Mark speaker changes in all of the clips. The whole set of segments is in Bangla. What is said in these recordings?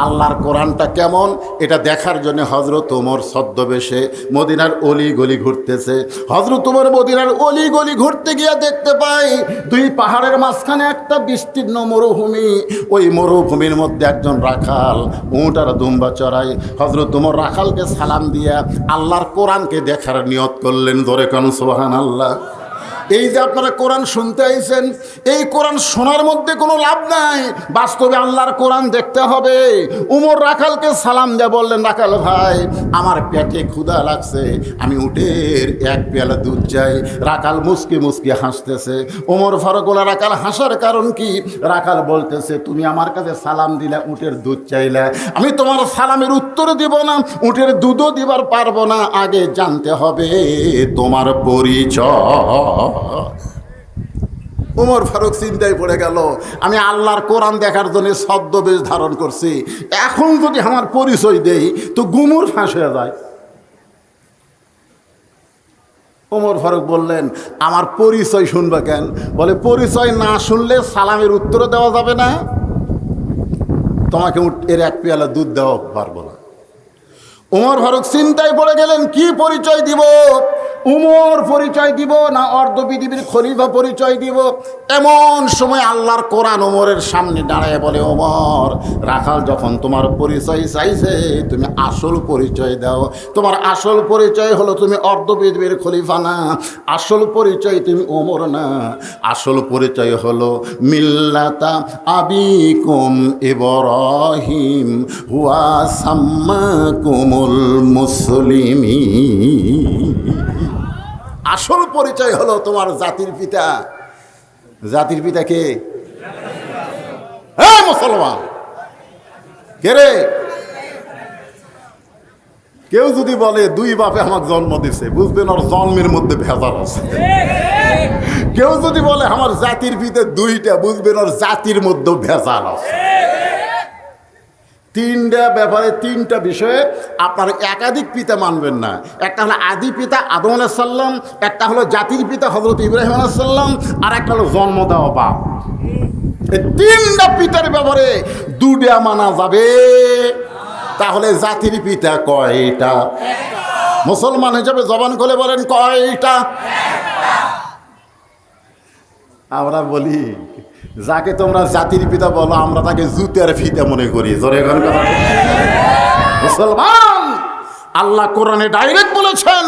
Speaker 1: আল্লাহর কোরআনটা কেমন এটা দেখার জন্য হযরত ওমর ছদ্মবেশে মদিনার অলি গলি ঘুরতেছে। হযরত ওমর মদিনার অলি গলি ঘুরতে গিয়ে দেখতে পায় দুই পাহাড়ের মাঝখানে একটা বিস্তীর্ণ মরুভূমি। ওই মরুভূমির মধ্যে একজন রাখাল উট আর দুম্বা চড়ায়। হযরত ওমর রাখালকে সালাম দিয়া আল্লাহর কোরআনকে দেখার নিয়ত করলেন। ধরে কোন সুবহানাল্লাহ। এই যে আপনারা কোরআন শুনতে আইছেন, এই কোরআন শোনার মধ্যে কোনো লাভ নাই, বাস্তবে আল্লাহর কোরআন দেখতে হবে। উমর রাখালকে সালাম দিয়ে বললেন, রাখাল ভাই আমার পেটে ক্ষুধা লাগছে, আমি উটের এক পেয়ালা দুধ চাই। রাখাল মুসকি মুসকি হাসতেছে। ওমর ফারুক বলে, রাখাল হাসার কারণ কি? রাখাল বলতেছে, তুমি আমার কাছে সালাম দিলে, উটের দুধ চাইলে, আমি তোমার সালামের উত্তর দিব না, উটের দুধও দিবার পারবো না, আগে জানতে হবে তোমার পরিচয়। ওমর ফারুক চিন্তায় পড়ে গেল, আমি আল্লাহর কোরআন দেখার জন্য ছদ্মবেশ ধারণ করছি, এখন যদি আমার পরিচয় দেই তো গুমুর ফাঁস হয়ে যায়। ওমর ফারুক বললেন, আমার পরিচয় শুনবে কেন? বলে, পরিচয় না শুনলে সালামের উত্তর দেওয়া যাবে না, তোমাকে এর এক পেয়ালা দুধ দেওয়া পারবো না। ওমর ফারুক চিন্তায় পড়ে গেলেন, কি পরিচয় দিব? উমর পরিচয় দিব না অর্ধ পৃথিবীর খলিফা পরিচয় দিব? এমন সময় আল্লাহর কোরআন ওমরের সামনে দাঁড়ায় বলে, ওমর রাখাল যখন তোমার পরিচয় চাইছে, তুমি আসল পরিচয় দাও। তোমার আসল পরিচয় হলো তুমি অর্ধ পৃথিবীর খলিফা না, আসল পরিচয় তুমি ওমর না, আসল পরিচয় হলো মিল্লাতা আবিকুম ইব্রাহিম হুয়া সাম্মাকুমুল মুসলিমিন। আসল পরিচয় হলো তোমার জাতির পিতা। জাতির পিতা কে? হ্যাঁ মুসলমান। কে রে? কেউ যদি বলে দুই বাপে আমাকে জন্ম দিছে, বুঝবেন ওর জন্মের মধ্যে ভেজাল আছে। কেউ যদি বলে আমার জাতির পিতা দুইটা, বুঝবেন ওর জাতির মধ্যে ভেজাল আছে। তিনটা ব্যাপারে, তিনটা বিষয়ে আপনার একাধিক পিতা মানবেন না। একটা হলো আদি পিতা আদম আলাইহিস সালাম, একটা হলো জাতির পিতা হযরত ইব্রাহিম আলাইহিস সালাম, আর একটা হলো জন্ম দেওয়া বাপ। এই তিনটা পিতার ব্যাপারে দুটা মানা যাবে। তাহলে জাতির পিতা কয়টা? মুসলমান হিসেবে জবান খুলে বলেন কয়টা? আমরা বলি, যাকে তোমরা জাতির পিতা বলো, আমরা তাকে জুতের ফিতা মনে করি। জোরে গান কথা। মুসলমান, আল্লাহ কোরআনে ডাইরেক্ট বলেছেন,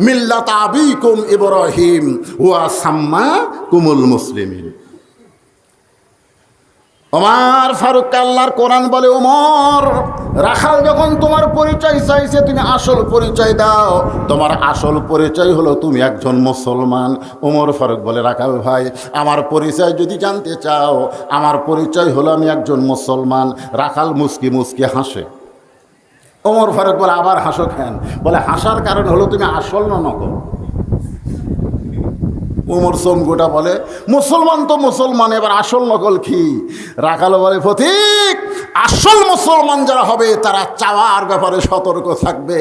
Speaker 1: মিল্লাত আবিকুম ইব্রাহিম ওয়া সাম্মাকুমুল মুসলিমিন। ওমর ফারুক আল্লাহর কোরআন বলে, ওমর রাখাল যখন তোমার পরিচয় চাইছে, তুমি আসল পরিচয় দাও। তোমার আসল পরিচয় হলো তুমি একজন মুসলমান। ওমর ফারুক বলে, রাখাল ভাই আমার পরিচয় যদি জানতে চাও, আমার পরিচয় হলো আমি একজন মুসলমান। রাখাল মুস্কি মুস্কি হাসে। ওমর ফারুক বলে, আবার হাসো কেন? বলে, হাসার কারণ হলো তুমি আসল না নকল। ওমর চমকুটা বলে, মুসলমান তো মুসলমান, এবার আসল নকল কি? রাখাল বলে, পথিক আসল মুসলমান যারা হবে তারা চাওয়ার ব্যাপারে সতর্ক থাকবে।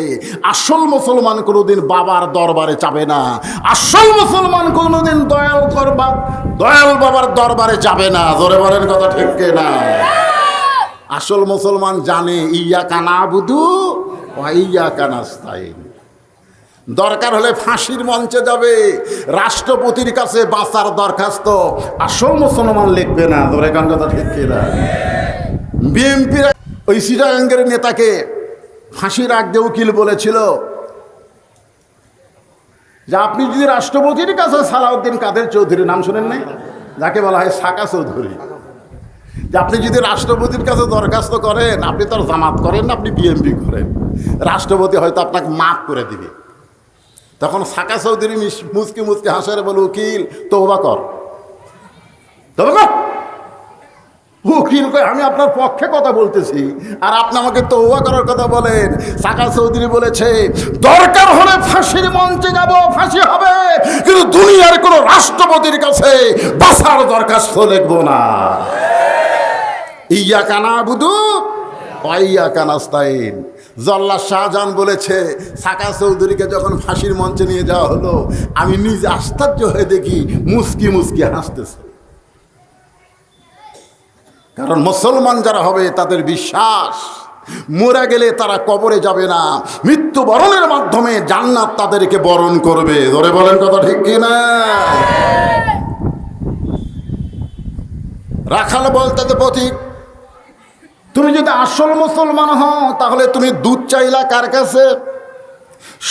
Speaker 1: আসল মুসলমান কোনোদিন বাবার দরবারে যাবে না। আসল মুসলমান কোনোদিন দয়াল বাবার দরবারে যাবে না। জোরে বলেন কথা ঠিক না? আসল মুসলমান জানে ইয়াকা নাবুদু ওয়া ইয়াকা নাস্তাইন। দরকার হলে ফাঁসির মঞ্চে যাবে, রাষ্ট্রপতির কাছে বাঁচার দরখাস্ত আসল মুসলমান লিখবে না। ধরে গান কথা ঠিক না? বিএনপির ওই চিটাগাঙ্গের নেতাকে ফাঁসির আগে উকিল বলেছিল যে আপনি যদি রাষ্ট্রপতির কাছে, সালাউদ্দিন কাদের চৌধুরী নাম শোনেন নাই, যাকে বলা হয় সাকা চৌধুরী, যে আপনি যদি রাষ্ট্রপতির কাছে দরখাস্ত করেন, আপনি তো জামাত করেন না, আপনি বিএনপি করেন, রাষ্ট্রপতি হয়তো আপনাকে মাফ করে দিবে। তখন সাকা চৌধুরী মুচকি মুচকি হাসারে বলে, উকিল তওবা কর, তবে কর। উকিল কয়, আমি আপনার পক্ষে কথা বলতেছি আর আপনি আমাকে তওবা করার কথা বলেন। সাকা চৌধুরী বলেছে, দরকার হলে ফাঁসির মঞ্চে যাব, ফাঁসি হবে, কিন্তু দুনিয়ার কোনো রাষ্ট্রপতির কাছে বাঁচার দরখাস্ত লিখবো না। ইয়াকা নাবুদু ওয়া ইয়াকা নাস্তাইন। জল্লাদ শাহজাহান বলেছে, সাকা চৌধুরীকে যখন ফাঁসির মঞ্চে নিয়ে যাওয়া হলো, আমি নিজে আশ্চর্য হয়ে দেখি মুস্কি মুস্কি হাসতেছে। কারণ মুসলমান যারা হবে তাদের বিশ্বাস মরে গেলে তারা কবরে যাবে না, মৃত্যুবরণের মাধ্যমে জান্নাত তাদেরকে বরণ করবে। ধরে বলেন কথা ঠিক কিনা? রাখাল বলতে তো পথিক, তুমি যদি আসল মুসলমান হও তাহলে তুমি দুধ চাইলা কার কাছে?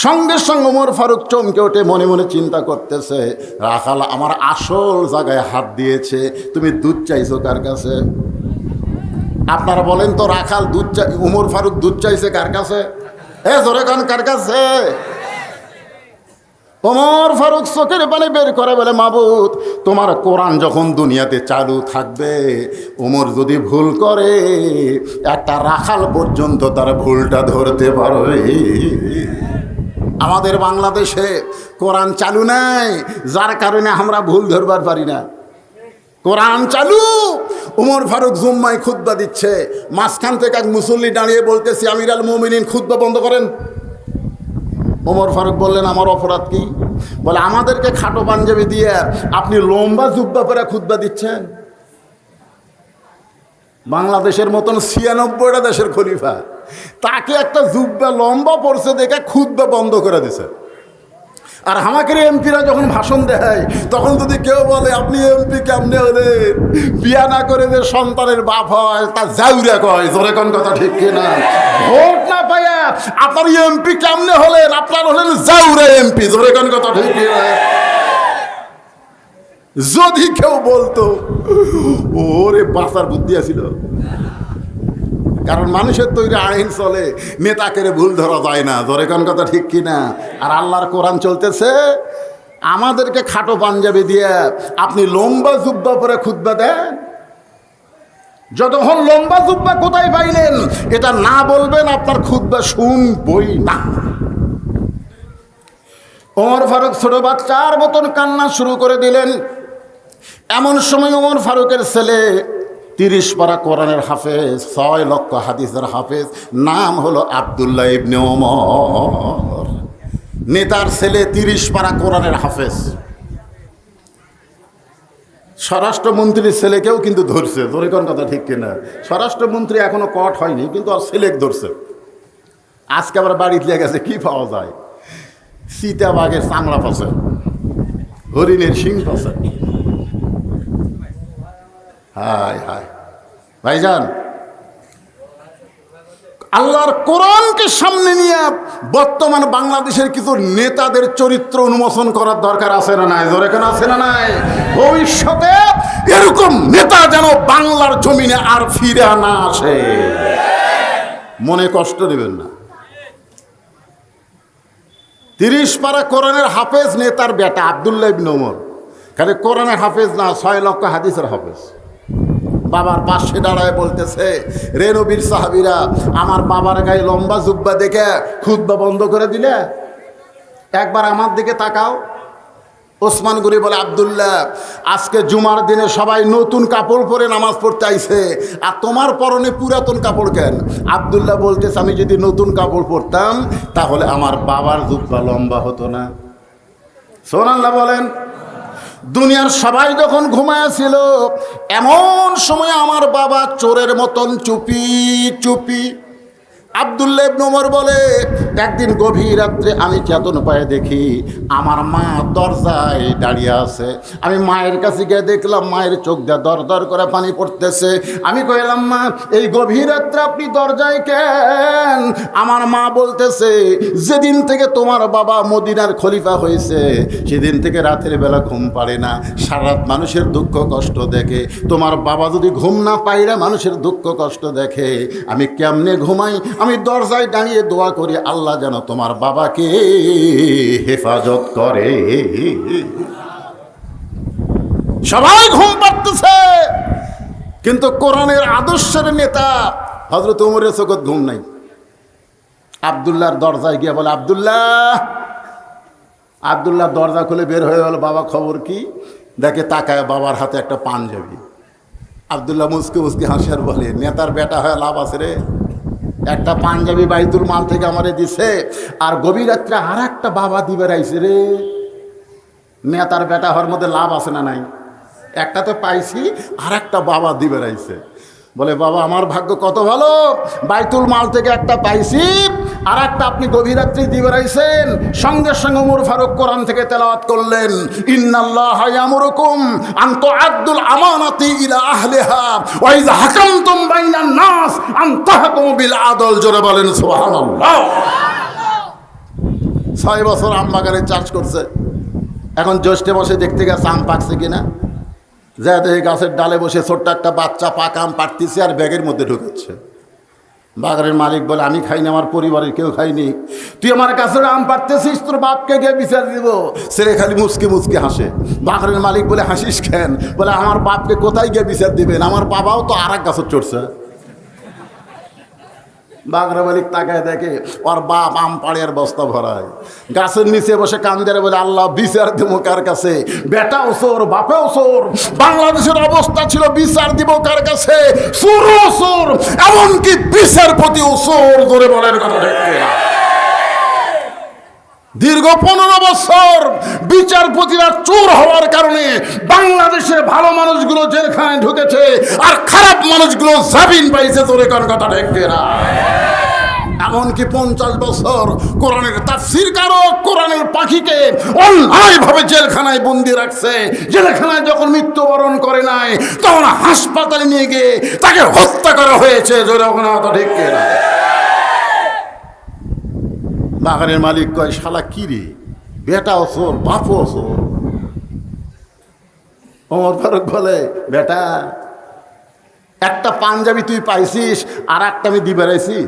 Speaker 1: সঙ্গে সঙ্গে ওমর ফারুক চমকে ওঠে, মনে মনে চিন্তা করতেছে, রাখাল আমার আসল জায়গায় হাত দিয়েছে, তুমি দুধ চাইছো কার কাছে? আপনারা বলেন তো, রাখাল দুধ চাই, ওমর ফারুক দুধ চাইছে কার কাছে? জোরে কান, কার কাছে? ওমর ফারুক চোখের পানি বের করে বলে, মাবুদ, তোমার কোরআন যখন দুনিয়াতে চালু থাকবে, ওমর যদি ভুল করে একটা রাখাল পর্যন্ত তার ভুলটা ধরতে পারবে। আমাদের বাংলাদেশে কোরআন চালু নাই, যার কারণে আমরা ভুল ধরবার পারি না। কোরআন চালু, ওমর ফারুক জুম্মায় খুতবা দিচ্ছে, মাঝখান থেকে এক মুসল্লি দাঁড়িয়ে বলতেছে, আমির আল মুমিনিন খুতবা বন্ধ করেন। ওমর ফারুক বললেন, আমার অপরাধ কি? বলে, আমাদেরকে খাটো পাঞ্জাবি দিয়ে আপনি লম্বা জুব্বা পরে খুতবা দিচ্ছেন। বাংলাদেশের মতন 96টা দেশের খলিফা, তাকে একটা জুব্বা লম্বা পড়ছে দেখে খুতবা বন্ধ করে দিছে। আর আমাকে এমপিরা যখন ভাষণ দেয়, তখন যদি কেউ বলে আপনি এমপি কেমনে হলেন, বিয়া না করে যে সন্তানের বাপ হয় তা জাউরা কয়। জোরে কোন কথা ঠিক কিনা? ভোট না পাইয়া আপনার এমপি কেমনে হলেন? আপনার হলেন জাউরা এমপি। জোরে কোন কথা ঠিক কিনা? যদি কেউ বলতো, ওরে বাঁচার বুদ্ধি আছিল। কারণ মানুষের তৈরি আইন চলে, নেতাকে ভুল ধরা যায় না। জোরে কোন কথা ঠিক কিনা? আর আল্লাহর কোরআন চলতেছে, আমাদেরকে খাটো পাঞ্জাবি দিয়ে আপনি লম্বা জুব্বা পরে খুতবা দেন। যতক্ষণ লম্বা জুব্বা কোথায় পাইলেন এটা না বলবেন, আপনার খুতবা শুনবই না। ওমর ফারুক ছোট বাচ্চার মতন কান্না শুরু করে দিলেন। এমন সময় ওমর ফারুকের ছেলে 30 পারা কোরআনের হাফেজ, 6 লক্ষ হাদিসের হাফেজ, নাম হলো আব্দুল্লাহ ইবনে ওমর। নেতার ছেলে 30 পারা কোরআনের হাফেজ। স্বরাষ্ট্রমন্ত্রীর ছেলেকেও কিন্তু ধরছে। ধরে কোন কথা ঠিক কিনা? স্বরাষ্ট্রমন্ত্রী এখনো কট হয়নি, কিন্তু আর ছেলেকে ধরছে। আজকে আবার বাড়িতে লেগে গেছে, কি পাওয়া যায়? সীতাবাগের চামড়া পাশে, হরিণের শিং পাশে। হায় হায় ভাইজান, আল্লাহর কোরআনকে সামনে নিয়ে বর্তমান বাংলাদেশের কিছু নেতাদের চরিত্র উন্মোচন করার দরকার আছে না নাই? জোরে কেন আছে না নাই? ভবিষ্যতে এরকম নেতা যেন বাংলার জমিনে আর ফিরে না আসে। মনে কষ্ট নেবেন না। 30 পারা কোরআনের হাফেজ নেতার বেটা আব্দুল্লাহ ইবনে ওমর, খালি কোরআনের হাফেজ না, 6 লক্ষ হাদিসের হাফেজ। বাবার পাশে দাঁড়ায় বলতেছে, রে নবীর সাহাবীরা, আমার বাবার গায়ে লম্বা জুব্বা দেখে খুতবা বন্ধ করে দিলে, একবার আমার দিকে তাকাও। ওসমান গনি বলে, আব্দুল্লাহ, আজকে জুমার দিনে সবাই নতুন কাপড় পরে নামাজ পড়তে আইছে, আর তোমার পরনে পুরাতন কাপড় কেন? আব্দুল্লাহ বলতেছে, আমি যদি নতুন কাপড় পরতাম তাহলে আমার বাবার জুব্বা লম্বা হতো না। সুবহানাল্লাহ বলেন। দুনিয়ার সবাই যখন ঘুমায়াছিল, এমন সময় আমার বাবা চোরের মতন চুপি চুপি। আব্দুল্লাহ ইবনে ওমর বলে, একদিন গভীর রাত্রে আমি চেতন পায়ে দেখি আমার মা দরজায় দাঁড়িয়ে আছে। আমি মায়ের কাছে গিয়ে দেখলাম মায়ের চোখ দিয়ে দর দর করে পানি পড়তেছে। আমি কইলাম, মা, এই গভীর রাত্রে আপনি দরজায় কেন? আমার মা বলতেছে, যেদিন থেকে তোমার বাবা মদিনার খলিফা হয়েছে সেদিন থেকে রাতের বেলা ঘুম পারে না, সারা রাত মানুষের দুঃখ কষ্ট দেখে। তোমার বাবা যদি ঘুম না পাইরা মানুষের দুঃখ কষ্ট দেখে, আমি কেমনে ঘুমাই? আমি দরজায় দাঁড়িয়ে দোয়া করি, আল্লাহ যেন তোমার বাবাকে হেফাজত করে। সবাই ঘুম পাড়তেছে, কিন্তু কোরআনের আদর্শের নেতা হযরত ওমরের চোখে ঘুম নাই। আব্দুল্লাহর দরজায় গিয়ে বলে, আব্দুল্লাহ দরজা খুলে বের হয়ে গেল, বাবা খবর কি? দেখে তাকায় বাবার হাতে একটা পাঞ্জাবি। আব্দুল্লাহ মুসকে মুসকে হাসিয়ার বলে, নেতার বেটা হয়ে লাভ আছে রে, একটা পাঞ্জাবি বাইতুল মাল থেকে আমারে দিছে, আর গভীর রাত্রে আর একটা বাবা দিবে রাইছে রে। নেতার বেটা হওয়ার মধ্যে লাভ আছে না নাই? একটা তো পাইছি, আর একটা বাবা দিবে রাইছে। বলে বাবা আমার ভাগ্য কত ভালো, বাইতুল মাল থেকে একটা পাইছি, আর একটা আপনি গভীর রাত্রি দিয়ে বেড়াইছেন। সঙ্গে সঙ্গে ওমর ফারুক কোরআন থেকে তেলাওয়াত করলেন, ইন্নাল্লাহা ইয়ামুরুকুম আন তুআদ্দুল আমানাতি ইলা আহলিহা ওয়া ইযা হাকামতুম বাইনান নাস আন তাহকুমু বিল আদল। জোরে বলেন সুবহানাল্লাহ। 6 বছর আম বাগানে চাষ করছে, এখন জ্যৈষ্ঠে বসে দেখতে গেছে আম পাকছে কিনা। যা দেখে গাছের ডালে বসে ছোট্ট একটা বাচ্চা পাকা আম পাড়তেছে আর ব্যাগের মধ্যে ঢুকাচ্ছে। বাগানের মালিক বলে আমি খাইনি, আমার পরিবারের কেউ খাইনি, তুই আমার কাছে আম পাড়তেছিস, তোর বাপকে গিয়ে বিচার দিব। ছেলে খালি মুচকে মুচকে হাসে। বাগানের মালিক বলে হাসিস কেন? বলে আমার বাপকে কোথায় গিয়ে বিচার দিবেন, আমার বাবাও তো আর এক গাছের চড়ছে। বাগরা মালিক তাকায় দেখে ওর বাপ আম পাড়িয়ার বস্তা ভরায়, গাছের নিচে বসে কান্দারে বলে আল্লাহ বিচার দেব কার কাছে? বেটাও চোর, বাপেও চোর। বাংলাদেশের অবস্থা ছিল বিচার দিব কার কাছে? চোরও চোর, এমনকি বিচারপতিও চোর। ধরে বলেন কথা দেখতে দীর্ঘ 15 বছর বিচারপতিরা চোর হওয়ার কারণে বাংলাদেশের ভালো মানুষগুলো জেলখানায় ঢুকেছে আর খারাপ মানুষগুলো জামিন পাইছে। তোরে কোন কথা দেখতে না। এমনকি 50 বছর কোরআনের তাফসীর কারক, কোরআনের পাখিকে অন্যায়ভাবে জেলখানায় বন্দি রাখছে। জেলখানায় যখন মৃত্যুবরণ করে নাই, তখন হাসপাতালে নিয়ে গিয়ে তাকে হত্যা করা হয়েছে। জোরে কোন কথা দেখতে না। বাগানের মালিক কয় শালা কি রে, বেটাও চোর, বাপও চোর। ওমর ফারুক বলে বেটা একটা পাঞ্জাবি তুই পাইছিস, আর একটা আমি দিয়ে বেড়াইছি।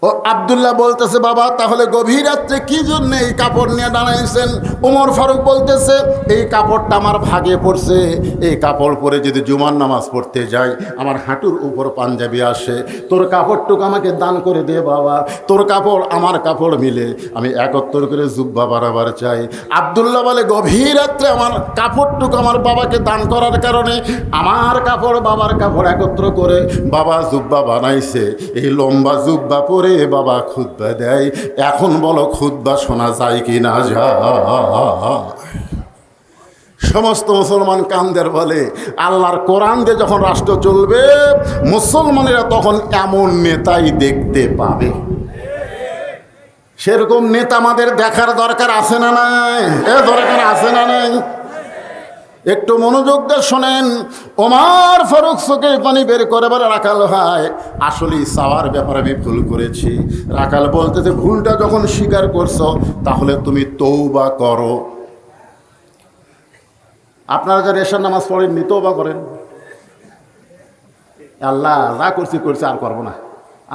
Speaker 1: ও আব্দুল্লাহ বলতেছে বাবা তাহলে গভীর রাত্রে কি জন্য এই কাপড় নিয়ে দাঁড়াইছেন? ওমর ফারুক বলতেছে এই কাপড়টা আমার ভাগে পড়ছে, এই কাপড় পরে যদি জুমার নামাজ পড়তে যাই আমার হাঁটুর উপর পাঞ্জাবি আসে, তোর কাপড়টুকু আমাকে দান করে দে বাবা, তোর কাপড় আমার কাপড় মিলে আমি 71 করে জুব্বা বাড়াবার চাই। আব্দুল্লাহ বলে গভীর রাত্রে আমার কাপড়টুকু আমার বাবাকে দান করার কারণে আমার কাপড় বাবার কাপড় একত্র করে বাবা জুব্বা বানাইছে। এই লম্বা জুব্বা পরে বাবা খুতবা দেয়। এখন বলো খুতবা শোনা যায় কি না যায়? সমস্ত মুসলমান কান্দের বলে আল্লাহর কোরআন দিয়ে যখন রাষ্ট্র চলবে মুসলমানেরা তখন এমন নেতাই দেখতে পাবে। সেরকম নেতা আমাদের দেখার দরকার আছে না নাই? দরকার আছে না নাই? একটু মনোযোগ দিয়ে শোনেন। ওমর ফারুক চোখে পানি বের করে বলে রাখাল ভাই আসলে চাওয়ার ব্যাপারে আমি ভুল করেছি। রাখাল বলতেছে ভুলটা যখন স্বীকার করছো তাহলে তুমি তওবা করো। আপনারা যারা এশার নামাজ পড়েননি তওবা করেন। আল্লাহ যা করছি করছি আর করবো না।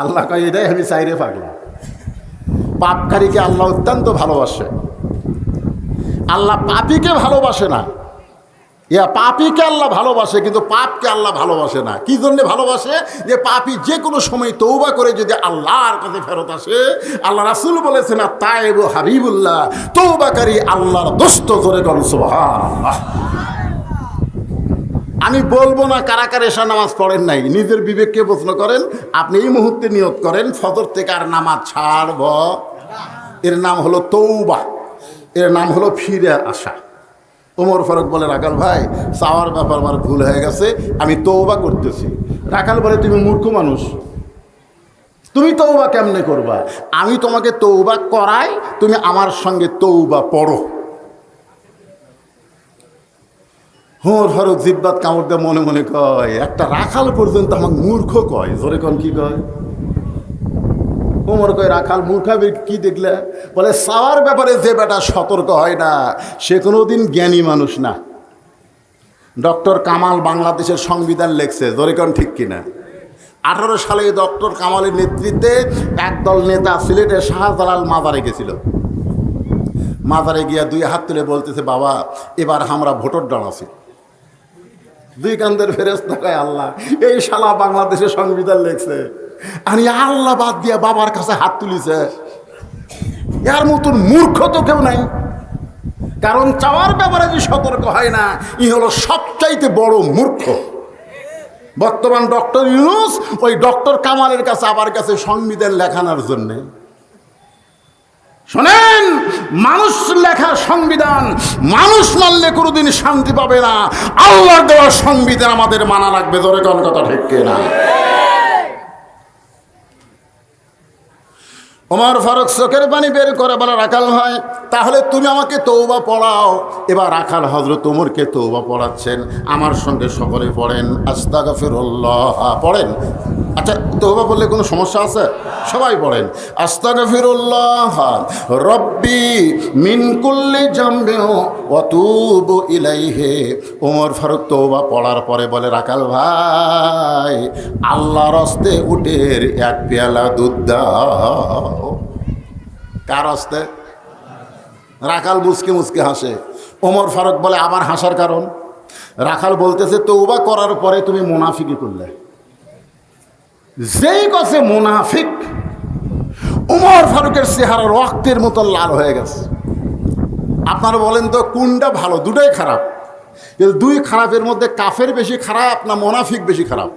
Speaker 1: আল্লাহ কয় এটাই আমি চাইরে পাগলা। পাপকারীকে আল্লাহ অত্যন্ত ভালোবাসে, আল্লাহ পাপীকে ভালোবাসে না। পাপীকে আল্লাহ ভালোবাসে কিন্তু পাপকে আল্লাহ ভালোবাসে না। কি জন্য ভালোবাসে? যে পাপী যে কোনো সময় তওবা করে যদি আল্লাহর কাছে ফেরত আসে, আল্লাহ রাসূল বলেছেন তায়েব হাবিবুল্লাহ, তওবাকারী আল্লাহর দোস্ত। করে গণ সুবহানাল্লাহ। আমি বলবো না কারা কারা এশার নামাজ পড়েন নাই, নিজের বিবেককে প্রশ্ন করেন। আপনি এই মুহূর্তে নিয়ত করেন ফজর থেকে আর নামাজ ছাড়ব। এর নাম হলো তওবা, এর নাম হলো ফিরে আসা। ওমর ফারুক বলে রাখাল ভাই চাওয়ার ব্যাপার আমার ভুল হয়ে গেছে, আমি তওবা করতেছি। রাখাল বলে তুমি মূর্খ মানুষ, তুমি তওবা কেমনে করবা? আমি তোমাকে তওবা করাই, তুমি আমার সঙ্গে তওবা পড়ো। ওমর ফারুক জিব্বাত কামড় দিয়ে মনে মনে কয় একটা রাখাল পর্যন্ত আমাকে মূর্খ কয়। জোরে কোন কি কয়? ওমর কয় রাখাল মূর্খাবে কি দেখলে? বলে চাওয়ার ব্যাপারে যে বেটা সতর্ক হয় না সে কোনোদিন জ্ঞানী মানুষ না। ডক্টর কামাল বাংলাদেশের সংবিধান লেখছে। জোরে কোন ঠিক কিনা? 18 সালে ডক্টর কামালের নেতৃত্বে একদল নেতা সিলেটের শাহজালাল মাজারে গেছিল। মাজারে গিয়া 2 হাত তুলে বলতেছে বাবা এবার আমরা ভোটর দাঁড়াছি। 2 কান্দের ফেরেশতা কয় আল্লাহ এই শালা বাংলাদেশের সংবিধান লেখছে, আর আল্লাহ বাদ দিয়া বাবার কাছে হাত তুলিছে। এর মতন মূর্খ তো কেউ নাই। কারণ চাওয়ার ব্যাপারে যে সতর্ক হয় না ই হলো সবচাইতে বড় মূর্খ। বর্তমান ডক্টর ইউনূস ওই ডক্টর কামালের কাছে আবার কাছে সংবিধান লেখানোর জন্যে শোনেন, মানুষ লেখা সংবিধান মানুষ মানলে কোনোদিন শান্তি পাবে না। আল্লাহর দেওয়া সংবিধান আমাদের মানা লাগবে। ধরে কোন কথা ঠিক কিনা? ওমর ফারুক চোখের পানি বের করে বলে, রাখাল ভাই, তাহলে তুমি আমাকে তওবা পড়াও। এবার রাখাল হযরত ওমরকে তওবা পড়াচ্ছেন। আমার সঙ্গে সকলে পড়েন, আস্তাগফিরুল্লাহ পড়েন। আচ্ছা, তওবা বললে কোনো সমস্যা আছে? সবাই পড়েন, আস্তাগফিরুল্লাহ রব্বি মিন কুল্লি জামবিন ওয়া তুবু ইলাইহি। ওমর ফারুক তওবা পড়ার পরে বলে, রাখাল ভাই, আল্লাহর হস্তে উটের এক পেয়ালা দুধ দাও। কার হস্তে? রাখাল মুচকে মুচকে হাসে। ওমর ফারুক বলে, আবার হাসার কারণ? রাখাল বলতেছে, তওবা করার পরে তুমি মুনাফিকি করলে। যেই কথা মুনাফিক, ওমর ফারুকের চেহারা রক্তের মতো লাল হয়ে গেছে। আপনারা বলেন তো কোনটা ভালো? দুটোই খারাপ। কিন্তু দুই খারাপের মধ্যে কাফের বেশি খারাপ না মুনাফিক বেশি খারাপ?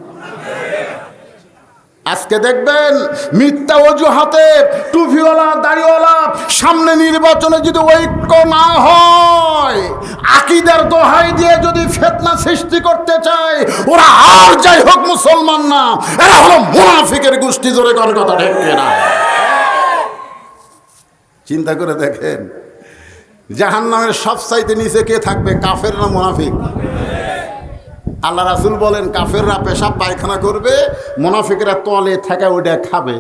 Speaker 1: আজকে দেখবেন মিথ্যা অজুহাতে টুপিওয়ালা দাড়িওয়ালা সামনে নির্বাচনে যদি ঐক্য না হয়, আকীদার দোহাই দিয়ে যদি ফিতনা সৃষ্টি করতে চায়, ওরা আর যাই হোক মুসলমান না, এরা হলো মুনাফিকের গোষ্ঠী। জোরে কোন কথা ঠিক কিনা? চিন্তা করে দেখেন, জাহান্নামের সবচাইতে নিচে কে থাকবে, কাফের না মুনাফিক? আল্লাহ রাসূল বলেন, কাফেররা পেশাব পায়খানা করবে, মুনাফিকরা তলে থাকা ওইটা খাবে।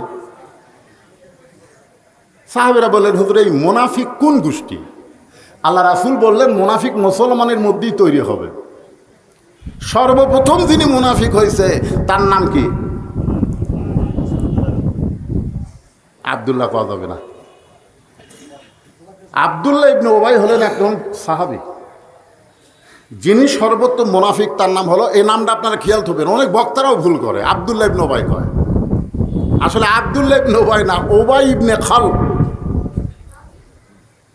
Speaker 1: সাহাবীরা বললেন, হুজুর এই মুনাফিক কোন গোষ্ঠী? আল্লাহ রাসূল বললেন, মুনাফিক মুসলমানের মধ্যেই তৈরি হবে। সর্বপ্রথম যিনি মুনাফিক হয়েছে তার নাম কি? আব্দুল্লাহ পাওয়া যাবে না। আব্দুল্লাহ ইবনে উবাই হলেন একজন সাহাবী, যিনি সর্বোত্তম মুনাফিক। তার নাম হলো, এই নামটা আপনারা খেয়াল থাকবেন, অনেক বক্তারাও ভুল করে, আব্দুল্লাহ ইবনে উবাই কয়। আসলে আব্দুল্লাহ ইবনে উবাই না, উবাই ইবনে খালদ।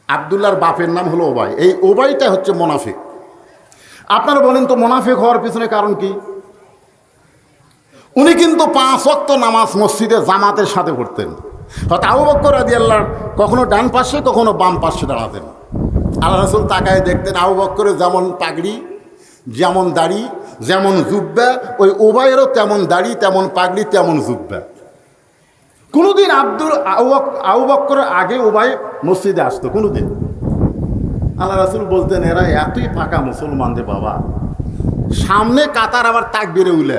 Speaker 1: আব্দুল্লাহর বাপের নাম হলো উবাই। এই উবাইটা হচ্ছে মুনাফিক। আপনারা বলেন তো মুনাফিক হওয়ার পিছনে কারণ কি? উনি কিন্তু 5 ওয়াক্ত নামাজ মসজিদে জামাতের সাথে পড়তেন। হয়তো আবু বকর রাদিয়াল্লাহু কখনো ডান পাশে কখনো বাম পাশে দাঁড়াতেন। আল্লাহ রাসূল তাকায় দেখতেন, আবু বকরের যেমন পাগড়ি, যেমন দাড়ি, যেমন জুব্বা, ওই উবাইয়েরও তেমন দাড়ি, তেমন পাগড়ি, তেমন জুব্বা। কোনোদিন আবু বকরের আগে উবাই মসজিদে আসতো কোনোদিন? আল্লাহ রাসূল বলতেন, এরা এতই পাকা মুসলমানদের বাবা, সামনে কাতার আবার তাকবীরে উলে।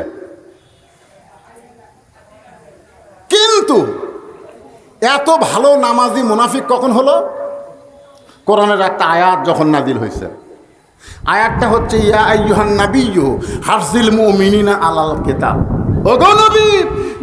Speaker 1: কিন্তু এত ভালো নামাজি মুনাফিক কখন হলো? কোরআনের একটা আয়াত যখন নাজিল হয়েছে, আয়াতটা হচ্ছে, ইয়া আইয়ুহান নাবিয়্যু হারজিল মুমিনিনা আলাল কিতাব। ওগো নবী,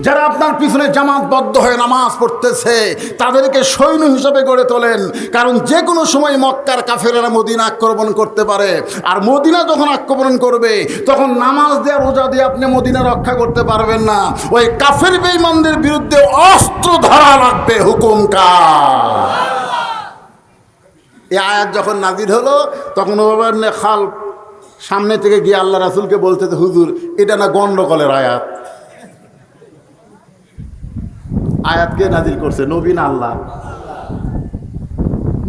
Speaker 1: যারা আপনার পিছনে জামাতবদ্ধ হয়ে নামাজ পড়তেছে তাদেরকে সৈন্য হিসাবে গড়ে তোলেন। কারণ যে কোনো সময় মক্কার কাফেরেরা মদিনা আক্রমণ করতে পারে, আর মদিনা যখন আক্রমণ করবে তখন নামাজ দিয়ে রোজা দিয়ে আপনি মদিনা রক্ষা করতে পারবেন না। ওই কাফের বেঈমানদের বিরুদ্ধে অস্ত্র ধরা লাগবে। হুকুম কার? এই আয়াত যখন নাজিল হলো তখন ওমর ইবনে খালদ সামনে থেকে গিয়ে আল্লাহ রাসূলকে বলতে, হুজুর এটা না গন্ডগোলের আয়াত। আয়াত কে নাজিল করছে, নবী না আল্লাহ?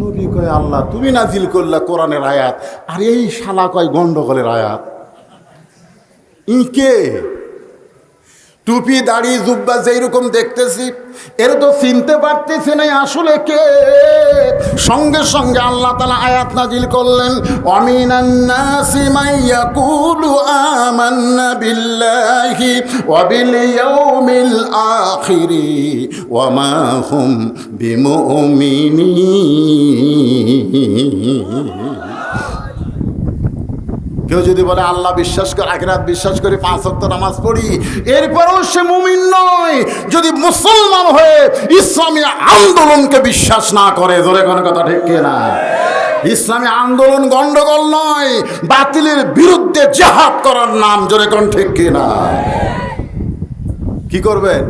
Speaker 1: নবী কয় আল্লাহ, তুমি নাজিল করলা কোরআনের আয়াত, আর এই শালা কয় গন্ডগোলের আয়াত। কে? টুপি দাড়ি জুব্বা যেইরকম দেখতেছি এর তো চিনতে পারতেছি না আসলে কে। সঙ্গে সঙ্গে আল্লাহ তাআলা আয়াত নাজিল করলেন, ওয়ামিনান নাসি মান ইয়াকুলু আমান্না বিল্লাহি ওয়া বিল ইয়াউমিল আখিরি ওয়া মা হুম বিমুমিনিন। কেউ যদি বলে আল্লাহ বিশ্বাস করে, আখিরাত বিশ্বাস করে, 5 ওয়াক্ত নামাজ পড়ি, এরপরও সে মুমিন নয় যদি মুসলমান হয়ে ইসলামী আন্দোলনকে বিশ্বাস না করে। জোরে কোন কথা ঠিক কিনা? ইসলামী আন্দোলন গন্ডগোল নয়, বাতিলের বিরুদ্ধে জিহাদ করার নাম। জোরে কোন ঠিক কিনা? কি করবেন?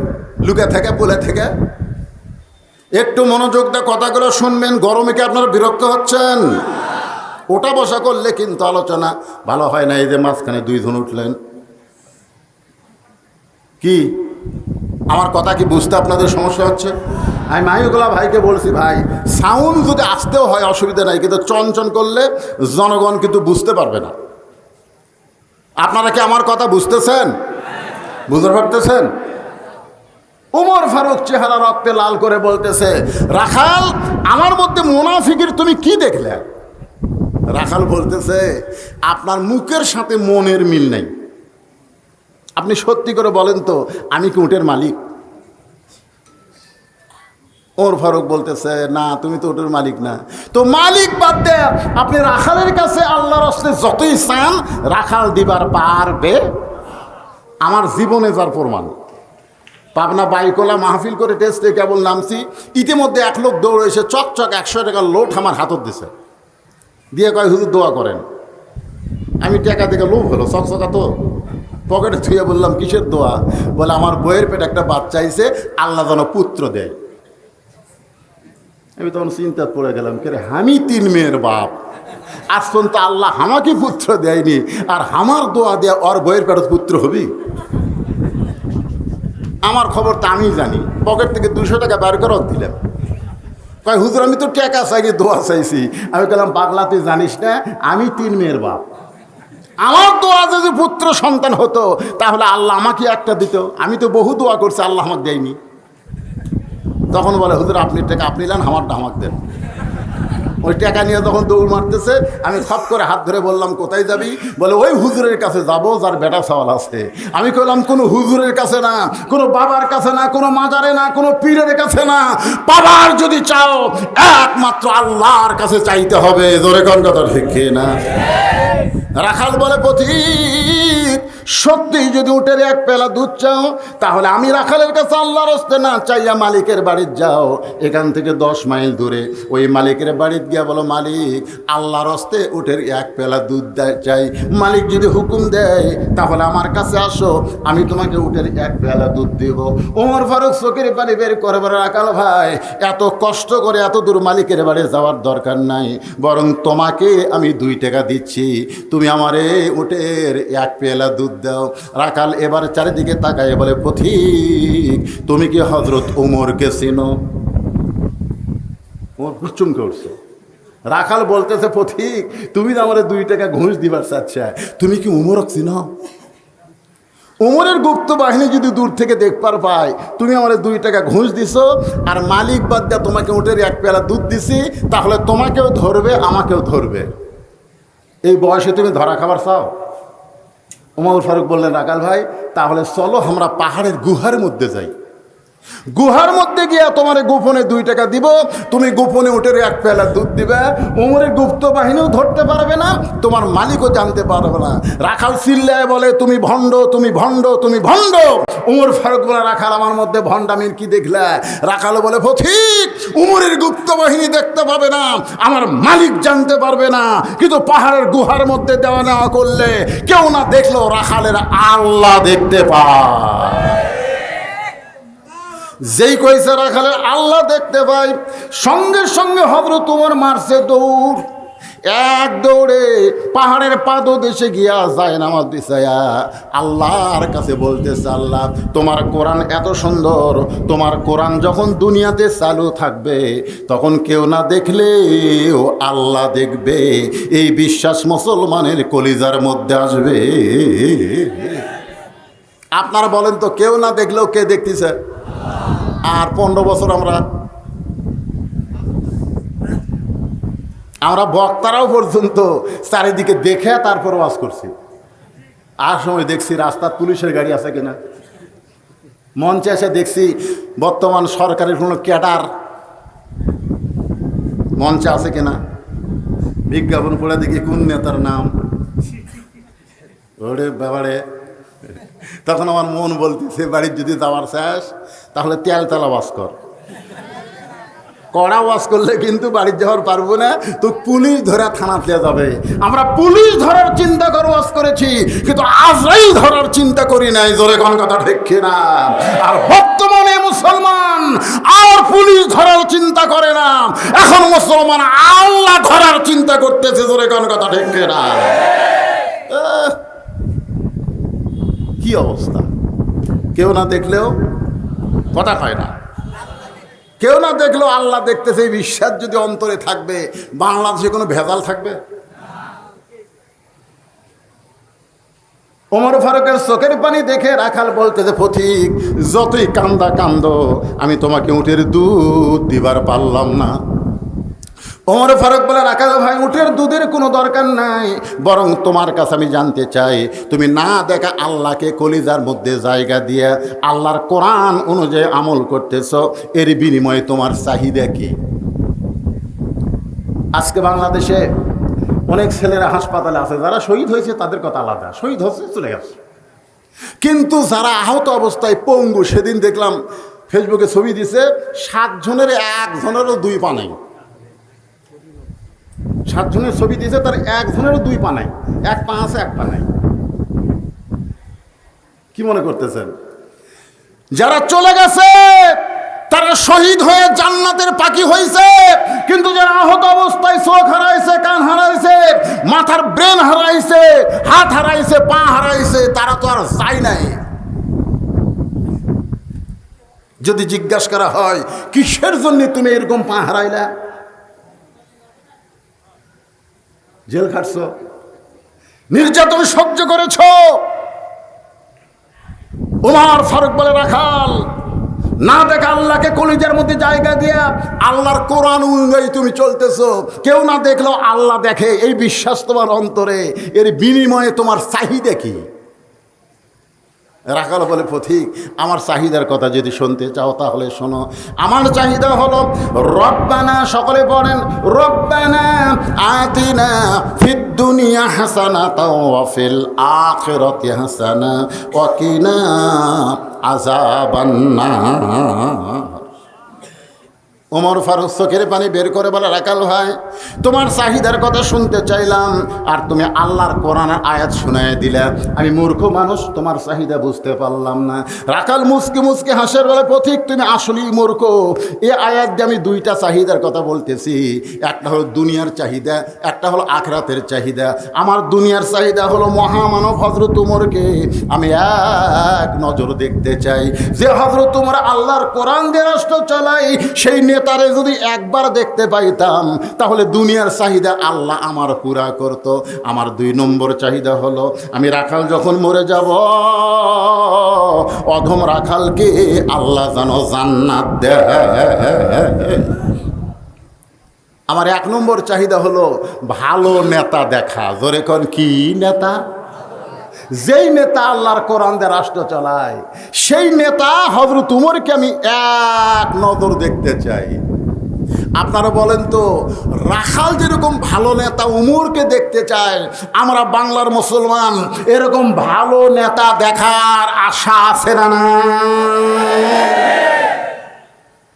Speaker 1: লুকে থেকে বলে থেকে একটু মনোযোগ দিয়ে কথাগুলো শুনবেন। গরমে কি আপনারা বিরক্ত হচ্ছেন? ওটা বসা করলে কিন্তু আলোচনা ভালো হয় না। এই যে মাঝখানে 2 জন উঠলেন, কি আমার কথা কি বুঝতে আপনাদের সমস্যা হচ্ছে? আমি মাহিগুলা ভাইকে বলছি, ভাই সাউন্ড যদি আসতেও হয় অসুবিধা নাই, কিন্তু চঞ্চন করলে জনগণ কিন্তু বুঝতে পারবে না। আপনারা কি আমার কথা বুঝতেছেন? বুঝতে পারতেছেন? উমর ফারুক চেহারা রক্তে লাল করে বলতেছে, রাখাল আমার মধ্যে মুনাফিকের তুমি কি দেখলে? রাখাল বলতেছে, আপনার মুখের সাথে মনের মিল নাই। আপনি সত্যি করে বলেন তো, আমি কি উটের মালিক? ওমর ফারুক বলতেছে, না তুমি তো ওটার মালিক না। তো মালিক বাদ দে, আপনি রাখালের কাছে আল্লাহর রাস্তে যতই চান রাখাল দিবার পারবে। আমার জীবনে যার প্রমাণ। পাবনা বাইকোলা মাহফিল করে টেস্টে কেবল নামছি, ইতিমধ্যে এক লোক দৌড়ে এসে চকচক 100 টাকার লোট আমার হাতত দিছে, দিয়ে কয় হুজুর দোয়া করেন। আমি টাকা থেকে লোভ হলো, চকচকা তো পকেটে ছুঁয়ে বললাম, কিসের দোয়া? বলে আমার বইয়ের পেটে একটা বাচ্চা আইছে, আল্লাহ যেন পুত্র দেয়। আমি তখন চিন্তা পড়ে গেলাম, কে রে, আমি 3 মেয়ের বাপ, আজ পর্যন্ত আল্লাহ আমাকে পুত্র দেয়নি, আর আমার দোয়া দেয়া ওর বইয়ের পেটে পুত্র হবি? আমার খবর তো আমি জানি। পকেট থেকে 200 টাকা বের করে দিলাম। কয় হুজুর আমি তো টাকা চাইনি, দোয়া চাইছি। আমি বললাম, পাগলা তুই জানিস না আমি 3 মেয়ের বাপ, আমার দোয়া যদি পুত্র সন্তান হতো তাহলে আল্লাহ আমাকে একটা দিত। আমি তো বহু দোয়া করছি, আল্লাহ আমাকে দেয়নি। তখন বলে, হুজুর আপনি টাকা আপনি নেন, আমারটা আমাকে দেন। ওই টাকা নিয়ে যখন দৌড় মারতেছে, আমি সব করে হাত ধরে বললাম, কোথায় যাবি? বলে ওই হুজুরের কাছে যাব যার বেটা সওয়াল আছে। আমি কইলাম, কোনো হুজুরের কাছে না, কোনো বাবার কাছে না, কোনো মাজারে না, কোনো পীরের কাছে না, বাবার যদি চাও একমাত্র আল্লাহর কাছে চাইতে হবে। জোরে কোন কথা ঠিক না? রাখাল বলে, পথিক সত্যিই যদি উটের 1 পেলা দুধ চাও তাহলে আমি রাখালের কাছে আল্লাহর রাস্তে না চাইয়া মালিকের বাড়ির যাও। এখান থেকে 10 মাইল দূরে ওই মালিকের বাড়িতে গিয়া বলো, মালিক আল্লাহর রাস্তে উটের 1 পেলা দুধ চাই। মালিক যদি হুকুম দেয় তাহলে আমার কাছে আসো, আমি তোমাকে উটের 1 পেলা দুধ দিব। ওমর ফারুক চোখের পানি বের করে বলে, রাখাল ভাই এত কষ্ট করে এত দূর মালিকের বাড়ি যাওয়ার দরকার নাই, বরং তোমাকে আমি 2 টাকা দিচ্ছি, তুমি আমারে উটের 1 পেলা দুধ দাও। রাখাল এবার চারিদিকে তাকায় বলে, পথিক তুমি কি হযরত ওমরকে চিনো? ওমর চমকে উঠছে। রাখাল বলতেছে, পথিক তুমি তো আমার 2 টাকা ঘুষ দিবার চাচ্ছা, তুমি কি ওমরকে চিনো? ওমরের গুপ্ত বাহিনী যদি দূর থেকে দেখবার পায় তুমি আমার 2 টাকা ঘুষ দিছো, আর মালিক বাদ দিয়া তোমাকে উটের 1 পেলা দুধ দিছি, তাহলে তোমাকেও ধরবে আমাকেও ধরবে। এই বয়সে তুমি ধরা খাবার চাও? ওমর ফারুক বললেন, রাখাল ভাই তাহলে চলো আমরা পাহাড়ের গুহার মধ্যে যাই, গুহার মধ্যে গিয়া তোমার গোপনে 2 টাকা দিব, তুমি গোপনে উটের 1 পেলা দুধ দিবে। ওমরের গুপ্ত বাহিনীও ধরতে পারবে না, তোমার মালিকও জানতে পারবে না। রাখাল চিল্লায় বলে, তুমি ভণ্ড, তুমি ভণ্ড, তুমি ভণ্ড। ওমর ফারুক বলে, রাখাল আমার মধ্যে ভণ্ডামির কি দেখলে? রাখাল বলে, পথিক ওমরের গুপ্ত বাহিনী দেখতে পাবে না, আমার মালিক জানতে পারবে না, কিন্তু পাহাড়ের গুহার মধ্যে দেওয়া নেওয়া করলে কেউ না দেখলেও রাখালের আল্লাহ দেখতে পায়। যেই কইছে রাখালের আল্লাহ দেখতে পাই, সঙ্গে সঙ্গে হযরত ওমর মারছে দৌড়। 1 দৌড়ে পাহাড়ের পাদদেশে গিয়া যায় নামাজ দিছায়া আল্লাহর কাছে বলতেছে, আল্লাহ তোমার কোরআন এত সুন্দর, তোমার কোরআন যখন দুনিয়াতে চালু থাকবে তখন কেউ না দেখলেও আল্লাহ দেখবে, এই বিশ্বাস মুসলমানের কলিজার মধ্যে আসবে। আপনারা বলেন তো, কেউ না দেখলেও কে দেখতেছে? আর 15 বছর আমরা বক্তারাও পর্যন্ত চারিদিকে দেখে তারপর ওয়াজ করছি। আর সময় দেখছি রাস্তার পুলিশের গাড়ি আছে কিনা, মঞ্চে এসে দেখছি বর্তমান সরকারের কোনো ক্যাডার মঞ্চে আছে কিনা, বিজ্ঞাপন পড়ে দেখি কোন নেতার নাম, ওরে বাবারে। তখন আমার মন বলতেছে, বাড়ির যদি যাওয়ার শেষ তাহলে তেলতলা ওয়াজ কর। কড়া ওয়াজ করলে কিন্তু বাড়ির যাওয়ার পারবো না, তো পুলিশ ধরে থানাতে যাবে। আমরা পুলিশ ধরার চিন্তা করে ওয়াজ করেছি, কিন্তু আজরাইল ধরার চিন্তা করি নাই। জোরে কোন কথা ঠিক না? আর বর্তমানে মুসলমান আর পুলিশ ধরার চিন্তা করে না, এখন মুসলমান আল্লাহ ধরার চিন্তা করতেছে। জোরে কোন কথা ঠিক না? কি অবস্থা! কেউ না দেখলেও কথা কয় না, কেউ না দেখলেও আল্লাহ দেখতেছে, এই বিশ্বাস যদি অন্তরে থাকবে, বাংলাদেশে কোনো ভেজাল থাকবে? ওমর ফারুকের চোখের পানি দেখে রাখাল বলতেছে, পথিক যতই কান্দা কান্দ, আমি তোমাকে উটের দুধ দিবার পারলাম না। ওমর ফারুক বলে, রাখাল ভাই, উটের দুধের কোনো দরকার নাই, বরং তোমার কাছে আমি জানতে চাই, তুমি না দেখা আল্লাহকে কলিজার মধ্যে জায়গা দিয়ে আল্লাহর কোরআন অনুযায়ী আমল করতেছ, এর বিনিময়ে তোমার চাহিদা কি? আজকে বাংলাদেশে অনেক ছেলেরা হাসপাতালে আছে, যারা শহীদ হয়েছে তাদের কথা আলাদা, শহীদ হচ্ছে চলে গেছে, কিন্তু যারা আহত অবস্থায় পঙ্গু, সেদিন দেখলাম ফেসবুকে ছবি দিছে, 7 জনের 1 জনেরও 2 পা নাই। 7 জনের ছবি দিয়েছে, তার 1 জনেরও 2 পা নাই, 1 পা আছে 1 পা নাই। কি মনে করতেছেন? যারা চলে গেছে তারা শহীদ হয়ে জান্নাতের পাখি হয়েছে, কিন্তু যারা আহত অবস্থায় চোখ হারাইছে, কান হারাইছে, মাথার ব্রেন হারাইছে, হাত হারাইছে, পা হারাইছে, তারা তো আর যায় নাই। যদি জিজ্ঞাসা করা হয়, কিসের জন্য তুমি এরকম পা হারাইলা? জেল খাটছ, নির্যাতন সহ্য করেছ। ওমর ফারুক বলে, রাখাল, না দেখা আল্লাহকে কলিজার মধ্যে জায়গা দিয়া আল্লাহর কোরআন অনুযায়ী তুমি চলতেছো, কেউ না দেখলেও আল্লাহ দেখে, এই বিশ্বাস তোমার অন্তরে, এর বিনিময়ে তোমার চাহিদা কি? রাখাল বলে, পথিক, আমার চাহিদার কথা যদি শুনতে চাও তাহলে শোনো। আমার চাহিদা হলো, রব্বানা, সকলে পড়েন, রব্বানা আতিনা ফিদ দুনিয়া হাসানাতাও ওয়া ফিল আখিরাতি হাসানা ওয়া কিনা আযাবান নার। ওমর ফারুক চোখের পানি বের করে বলে, রাখাল ভাই, তোমার চাহিদার কথা শুনতে চাইলাম, আর তুমি আল্লাহর কোরআনের আয়াত শুনায় দিলে, আমি মূর্খ মানুষ, তোমার চাহিদা বুঝতে পারলাম না। রাখাল মুচকি মুচকি হাসের বলে, পথিক, তুমি আসলেই মূর্খ। এই আয়াত দিয়ে আমি 2টা চাহিদার কথা বলতেছি, একটা হলো দুনিয়ার চাহিদা, একটা হলো আখিরাতের চাহিদা। আমার দুনিয়ার চাহিদা হলো মহামানব হযরত উমরকে আমি এক নজর দেখতে চাই, যে হযরত উমর আল্লাহর কোরআন দিয়ে রাষ্ট্র চালায়, সেই তারে যদি একবার দেখতে পাইতাম তাহলে দুনিয়ার চাহিদা আল্লাহ আমার পুরা করত। আমার 2 নম্বর চাহিদা হলো, আমি রাখাল যখন মরে যাব, অধম রাখালকে আল্লাহ যেন জান্নাত দেয়। আমার 1 নম্বর চাহিদা হলো ভালো নেতা দেখা। জোরে কোন, কি নেতা? যেই নেতা আল্লাহর কোরআন দিয়ে রাষ্ট্র চালায়, সেই নেতা হযরত উমরকে আমি এক নজর দেখতে চাই। আপনারা বলেন তো, রাখাল যেরকম ভালো নেতা উমরকে দেখতে চায়, আমরা বাংলার মুসলমান এরকম ভালো নেতা দেখার আশা আছে না? না,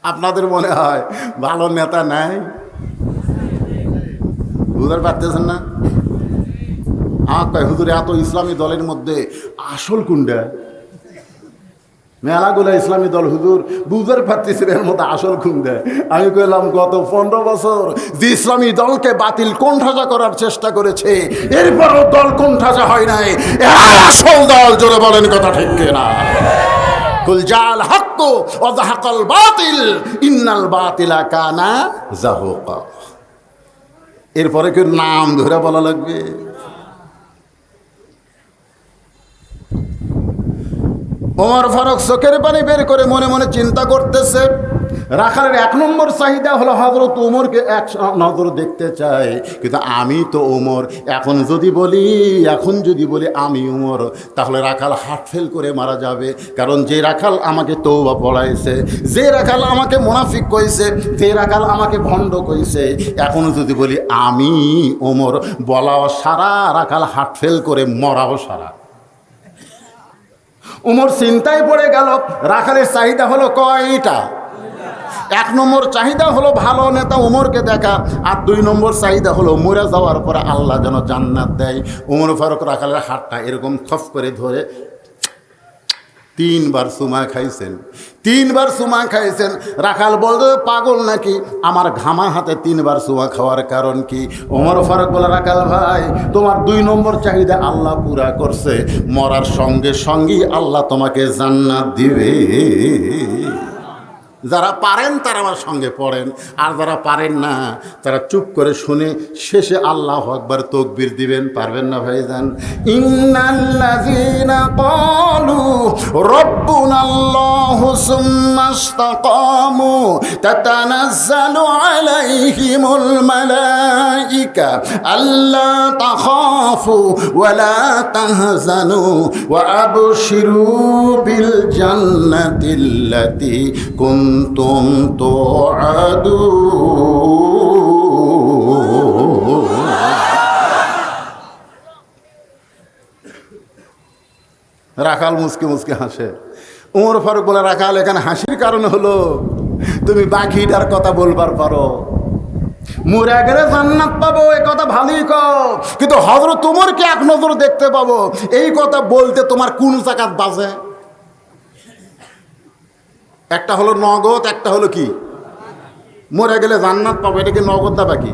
Speaker 1: আপনাদের মনে হয় ভালো নেতা নাই? বুঝতে পারতেছেন না? আমার কয়, হুজুর, এত ইসলামী দলের মধ্যে আসল কোনটা? মেলাগুলো ইসলামী দল, হুজুর, বুঝতে পারতেছেন এর মধ্যে আসল কোনটা? আমি কইলাম, গত 15 বছর যে ইসলামী দলকে বাতিল কোণঠাসা করার চেষ্টা করেছে, এরপরও দল কোণঠাসা হয় নাই, আসল দল। জোরে বলেন কথা ঠিক কিনা? কুল জাল হক ওয়া যাহাকাল বাতিল ইন্নাল বাতিলা কানা যাহুকা। এরপরে কি নাম ধরে বলা লাগবে? ওমর ফারুক চোখের পানি বের করে মনে মনে চিন্তা করতেছে, রাখালের 1 নম্বর চাহিদা হলো হযরত উমরকে এক নজর দেখতে চাই, কিন্তু আমি তো উমর। এখন যদি বলি আমি উমর, তাহলে রাখাল হার্ট ফেল করে মারা যাবে। কারণ যে রাখাল আমাকে তওবা পড়াইছে, যে রাখাল আমাকে মুনাফিক কইছে, যে রাখাল আমাকে ভণ্ড কইছে, এখন যদি বলি আমি উমর, বলাও সারা, রাখাল হার্ট ফেল করে মরাও সারা। উমর চিন্তায় পড়ে গেল। রাখালের চাহিদা হলো কয়টা? 1 নম্বর চাহিদা হলো ভালো নেতা উমরকে দেখা, আর 2 নম্বর চাহিদা হলো মরে যাওয়ার পরে আল্লাহ যেন জান্নাত দেয়। উমর ফারুক রাখালের হাতটা এরকম খপ করে ধরে 3 বার চুমা খাইছেন। 3 বার চুমা খাইছেন। রাখাল বলতে, পাগল নাকি? আমার ঘামা হাতে 3 বার চুমা খাওয়ার কারণ কি? ওমর ফারুক বলে, রাখাল ভাই, তোমার 2 নম্বর চাহিদা আল্লাহ পুরা করছে, মরার সঙ্গে সঙ্গেই আল্লাহ তোমাকে জান্নাত দিবে। যারা পারেন তারা আমার সঙ্গে পড়েন, আর যারা পারেন না তারা চুপ করে শুনে শেষে আল্লাহু আকবার তাকবীর দিবেন। পারবেন না ভাইজান? ইন্নাল্লাযীনা ক্বালু রাব্বুনাল্লাহু সুম্মা ইসতাকামু তাতানাজ্জালু আলাইহিমুল মালাইকা আল্লা তাখাফু ওয়া লা তাহজানু ওয়া আবশিরু বিল জান্নাতিল্লাতী কুনতুম তুআদুন। রাখাল মুসকে মুসকে হাসে। ওমর ফারুক বলে, রাখাল এখানে হাসির কারণ হলো তুমি বাকিটার কথা বলবার পারো, মরে গেলে জান্নাত পাবো এ কথা ভালোই কও, কিন্তু হযরত ওমরকে এক নজর দেখতে পাবো এই কথা বলতে তোমার কোন জাকাত বাজে? একটা হলো নগদ, একটা হলো কি মরে গেলে জান্নাত পাবো, এটা কি নগদ না বাকি?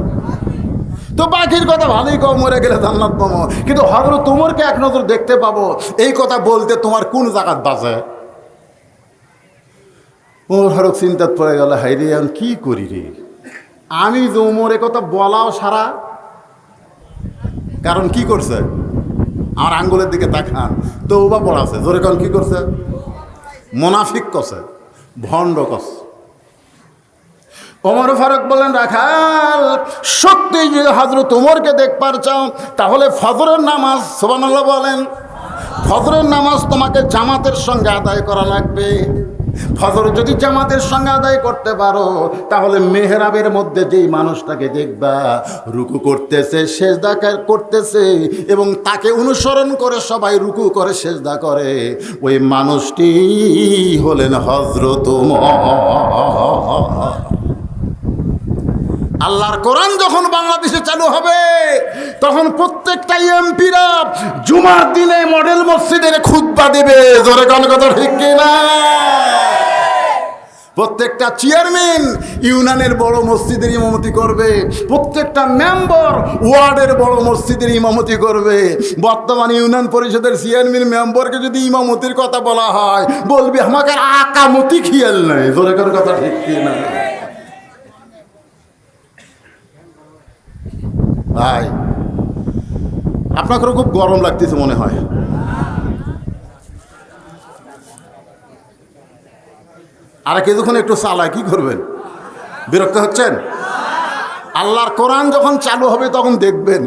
Speaker 1: তো বাকির কথা ভালোই কও, মরে গেলে জান্নাত পাবো, কিন্তু হযরত ওমরকে এক নজর দেখতে পাবো এই কথা বলতে তোমার কোন জাকাত বাজে? ওমর ফারুক চিন্তাত পড়ে গেল, হাই রে আমি কি করি রে, আমি যে ওমর এ কথা বলাও সারা, কারণ কি করছে আমার আঙ্গুলের দিকে তাকান, তো ওবা পড়াছে জোরে, কারণ কি করছে? মুনাফিক করছে, ভণ্ড করছে। ওমর ফারুক বললেন, রাখাল সত্যি যদি হযরত ওমরকে দেখবার চাও তাহলে ফজরের নামাজ, সুবহানাল্লাহ বলেন, ফজরের নামাজ তোমাকে জামাতের সঙ্গে আদায় করা লাগবে। ফজর যদি জামাতের সঙ্গে আদায় করতে পারো তাহলে মেহরাবের মধ্যে যেই মানুষটাকে দেখবা রুকু করতেছে, সেজদা করতেছে এবং তাকে অনুসরণ করে সবাই রুকু করে সেজদা করে, ওই মানুষটি হলেন হযরত ওমর। আল্লাহর কোরআন যখন বাংলাদেশে চালু হবে তখন প্রত্যেকটা এমপিরা জুমার দিনে মডেল মসজিদের খুতবা দেবে, জোরে কোন কথা ঠিক কিনা? প্রত্যেকটা চেয়ারম্যান ইউনিয়নের বড় মসজিদের ইমামতি করবে, প্রত্যেকটা মেম্বার ওয়ার্ডের বড় মসজিদের ইমামতি করবে। বর্তমান ইউনিয়ন পরিষদের চেয়ারম্যান মেম্বারকে যদি ইমামতির কথা বলা হয় বলবি আমাকে আকামতি খেয়াল নাই, জোরে কোন কথা ঠিক কিনা? ভাই আপনাকে খুব গরম লাগতেছে মনে হয়, আর কিছুক্ষণ একটু চালায় কি করবেন? বিরক্ত হচ্ছেন? আল্লাহর কোরআন যখন চালু হবে তখন দেখবেন